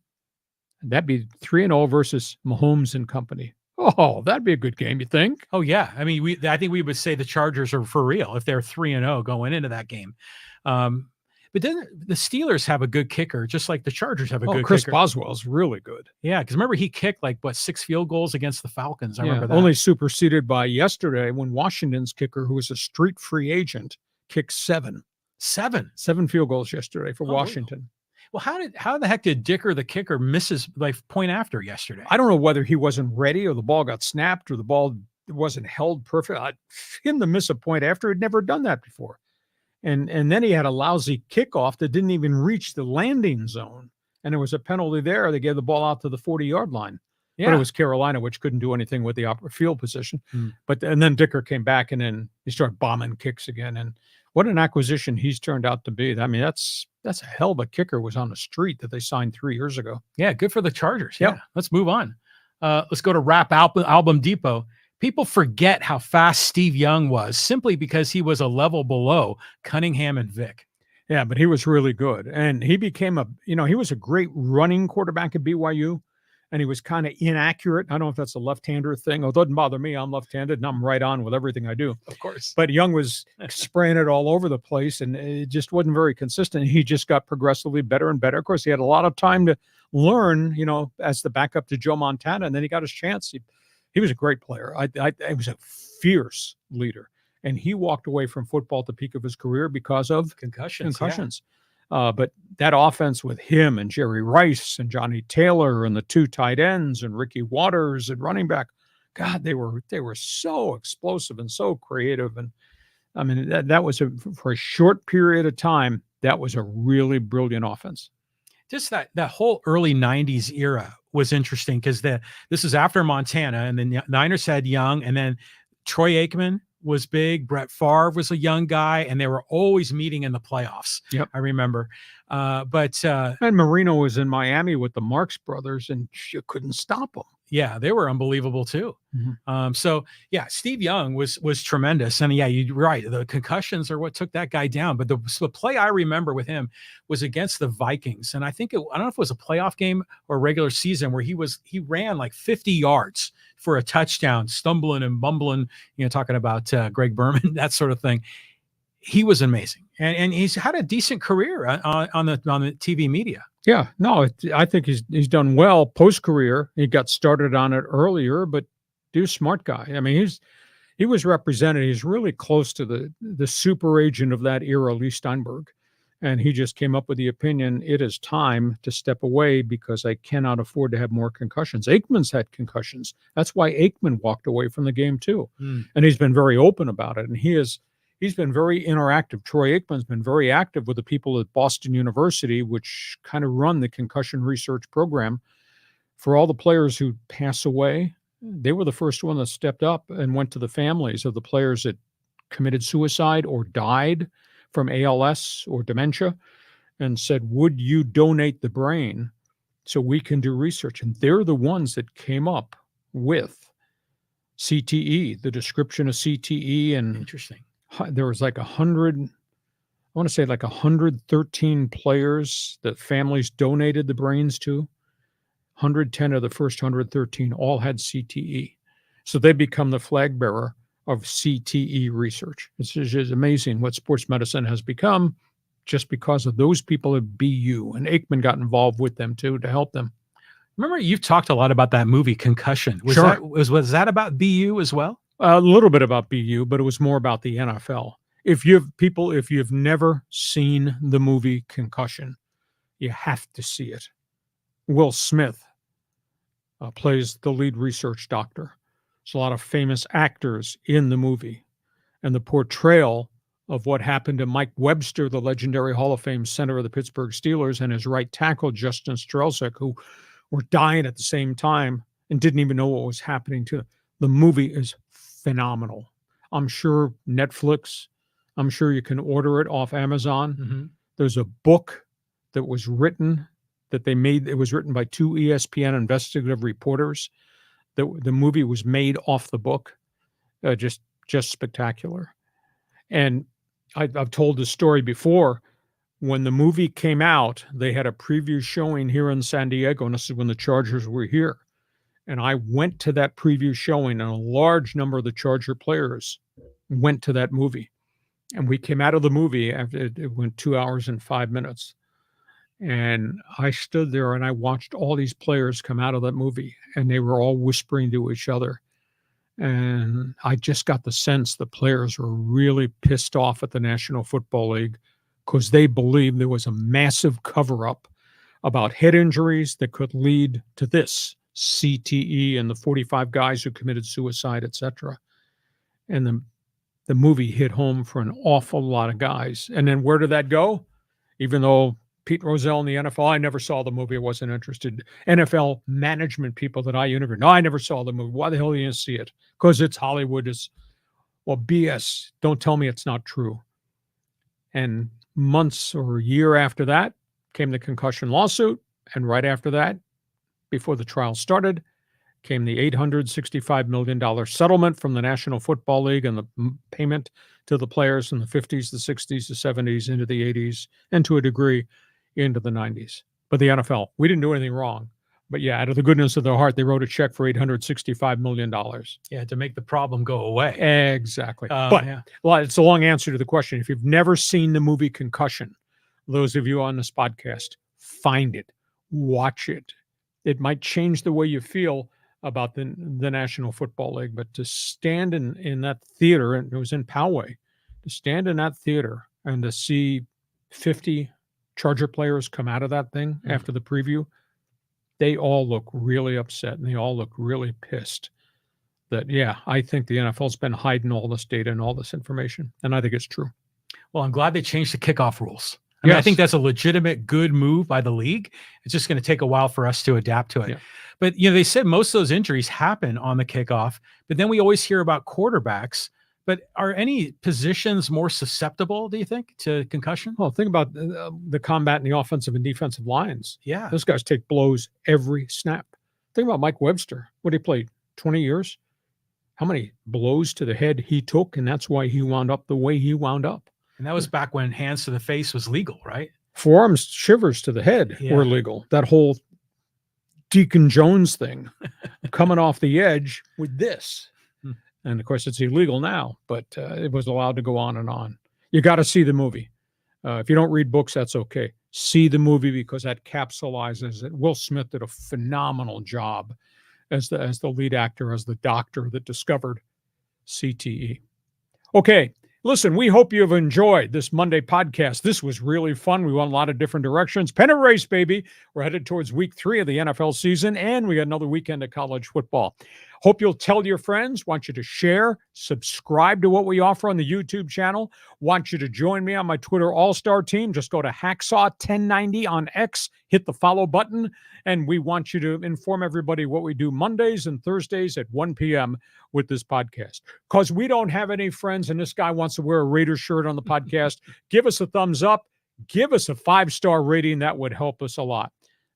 That'd be 3-0 versus Mahomes and company. Oh, that'd be a good game, you think? Oh, yeah. I mean, I think we would say the Chargers are for real if they're 3-0 going into that game. But then the Steelers have a good kicker, just like the Chargers have a good Chris kicker. Boswell's really good. Yeah, because remember, he kicked 6 field goals against the Falcons. I remember that. Only superseded by yesterday when Washington's kicker, who was a street free agent, kicked 7. 7 field goals yesterday for Washington. Well, how the heck did Dicker, the kicker, miss his point after yesterday? I don't know whether he wasn't ready or the ball got snapped or the ball wasn't held perfect. Him to miss a point after, he'd never done that before. And then he had a lousy kickoff that didn't even reach the landing zone. And there was a penalty there. They gave the ball out to the 40-yard line. Yeah. But it was Carolina, which couldn't do anything with the field position. And then Dicker came back, and then he started bombing kicks again. And what an acquisition he's turned out to be. I mean, that's a hell of a kicker was on the street that they signed 3 years ago. Yeah, good for the Chargers. Yeah, let's move on. Let's go to Rap Album Depot. People forget how fast Steve Young was simply because he was a level below Cunningham and Vic. Yeah, but he was really good. And he became he was a great running quarterback at BYU. And he was kind of inaccurate. I don't know if that's a left-hander thing. Oh, it doesn't bother me. I'm left-handed, and I'm right on with everything I do. Of course. But Young was spraying it all over the place, and it just wasn't very consistent. He just got progressively better and better. Of course, he had a lot of time to learn, as the backup to Joe Montana, and then he got his chance. He was a great player. He was a fierce leader, and he walked away from football at the peak of his career because of concussions. But that offense with him and Jerry Rice and Johnny Taylor and the two tight ends and Ricky Waters and running back, God, they were so explosive and so creative. And I mean, that was for a short period of time, that was a really brilliant offense. Just that whole early 90s era was interesting because this is after Montana, and then the Niners had Young, and then Troy Aikman was big. Brett Favre was a young guy, and they were always meeting in the playoffs. Yep. I remember. And Marino was in Miami with the Marx brothers, and you couldn't stop them. Yeah, they were unbelievable too. Mm-hmm. So yeah, Steve Young was tremendous, and yeah, you're right. The concussions are what took that guy down. But the play I remember with him was against the Vikings, and I don't know if it was a playoff game or a regular season where he ran like 50 yards for a touchdown, stumbling and bumbling. Talking about Greg Berman, that sort of thing. He was amazing, and he's had a decent career on the TV media. Yeah, no, I think he's done well post-career. He got started on it earlier, but dude's a smart guy. I mean, he was represented. He's really close to the super agent of that era, Lee Steinberg, and he just came up with the opinion, it is time to step away because I cannot afford to have more concussions. Aikman's had concussions. That's why Aikman walked away from the game too, and he's been very open about it, and he's been very interactive. Troy Aikman's been very active with the people at Boston University, which kind of run the concussion research program. For all the players who pass away, they were the first one that stepped up and went to the families of the players that committed suicide or died from ALS or dementia and said, would you donate the brain so we can do research? And they're the ones that came up with CTE, the description of CTE. And interesting. There was like 113 players that families donated the brains to. 110 of the first 113 all had CTE. So they become the flag bearer of CTE research. It's just amazing what sports medicine has become just because of those people at BU. And Aikman got involved with them too to help them. Remember, you've talked a lot about that movie Concussion. Was that about BU as well? A little bit about BU, but it was more about the NFL. If you've never seen the movie Concussion, you have to see it. Will Smith plays the lead research doctor. There's a lot of famous actors in the movie. And the portrayal of what happened to Mike Webster, the legendary Hall of Fame center of the Pittsburgh Steelers, and his right tackle, Justin Strelczyk, who were dying at the same time and didn't even know what was happening to them. The movie is phenomenal. I'm sure Netflix, I'm sure you can order it off Amazon. Mm-hmm. There's a book that was written that they made. It was written by two ESPN investigative reporters. The movie was made off the book. Just spectacular. And I've told this story before. When the movie came out, they had a preview showing here in San Diego, and this is when the Chargers were here. And I went to that preview showing, and a large number of the Charger players went to that movie. And we came out of the movie after it went 2 hours and 5 minutes. And I stood there and I watched all these players come out of that movie, and they were all whispering to each other. And I just got the sense the players were really pissed off at the National Football League because they believed there was a massive cover-up about head injuries that could lead to this. CTE and the 45 guys who committed suicide, etc. And the movie hit home for an awful lot of guys. And then where did that go? Even though Pete Rozelle in the NFL, I never saw the movie. I wasn't interested. NFL management people that I interviewed, no, I never saw the movie. Why the hell didn't you see it? Because it's Hollywood. Well, BS. Don't tell me it's not true. And months or a year after that came the concussion lawsuit. And right after that, before the trial started, came the $865 million settlement from the National Football League and the payment to the players in the 50s, the 60s, the 70s, into the 80s, and to a degree into the 90s. But the NFL, we didn't do anything wrong. But yeah, out of the goodness of their heart, they wrote a check for $865 million. Yeah, to make the problem go away. Exactly. Well, it's a long answer to the question. If you've never seen the movie Concussion, those of you on this podcast, find it, watch it. It might change the way you feel about the National Football League, but to stand in that theater, and it was in Poway, to stand in that theater and to see 50 Charger players come out of that thing after the preview, they all look really upset and they all look really pissed that, yeah, I think the NFL's been hiding all this data and all this information. And I think it's true. Well, I'm glad they changed the kickoff rules. I mean, I think that's a legitimate good move by the league. It's just going to take a while for us to adapt to it. Yeah. But, you know, they said most of those injuries happen on the kickoff, but then we always hear about quarterbacks. But are any positions more susceptible, do you think, to concussion? Well, think about the combat in the offensive and defensive lines. Yeah. Those guys take blows every snap. Think about Mike Webster. What did he play? 20 years? How many blows to the head he took, and that's why he wound up the way he wound up. And that was back when hands to the face was legal, right? Forearms shivers to the head were legal. That whole Deacon Jones thing, coming off the edge with this. And, of course, it's illegal now, but it was allowed to go on and on. You got to see the movie. If you don't read books, that's okay. See the movie because that capsulizes it. Will Smith did a phenomenal job as the lead actor, as the doctor that discovered CTE. Okay. Listen, we hope you have enjoyed this Monday podcast. This was really fun. We went a lot of different directions. Pennant race, baby. We're headed towards week 3 of the NFL season, and we got another weekend of college football. Hope you'll tell your friends. Want you to share, subscribe to what we offer on the YouTube channel. Want you to join me on my Twitter All-Star team. Just go to Hacksaw1090 on X, hit the follow button, and we want you to inform everybody what we do Mondays and Thursdays at 1 p.m. with this podcast. Because we don't have any friends, and this guy wants to wear a Raiders shirt on the podcast. Give us a thumbs up. Give us a 5-star rating. That would help us a lot.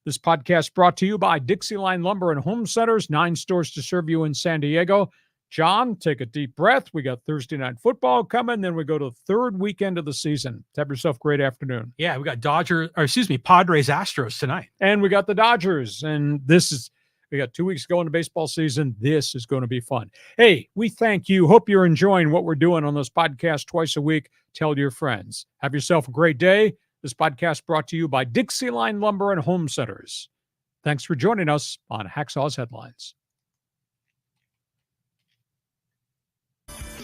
This podcast brought to you by DIXIELINE Lumber and Home Centers, 9 stores to serve you in San Diego. John, take a deep breath. We got Thursday night football coming. Then we go to the 3rd weekend of the season. Have yourself a great afternoon. Yeah, we got Padres Astros tonight. And we got the Dodgers. And we got 2 weeks going to baseball season. This is going to be fun. Hey, we thank you. Hope you're enjoying what we're doing on this podcast twice a week. Tell your friends. Have yourself a great day. This podcast brought to you by DIXIELINE Lumber and Home Centers. Thanks for joining us on Hacksaw's Headlines.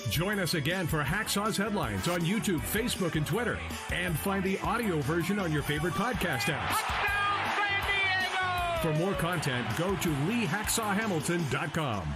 Join us again for Hacksaw's Headlines on YouTube, Facebook, and Twitter. And find the audio version on your favorite podcast apps. For more content, go to LeeHacksawHamilton.com.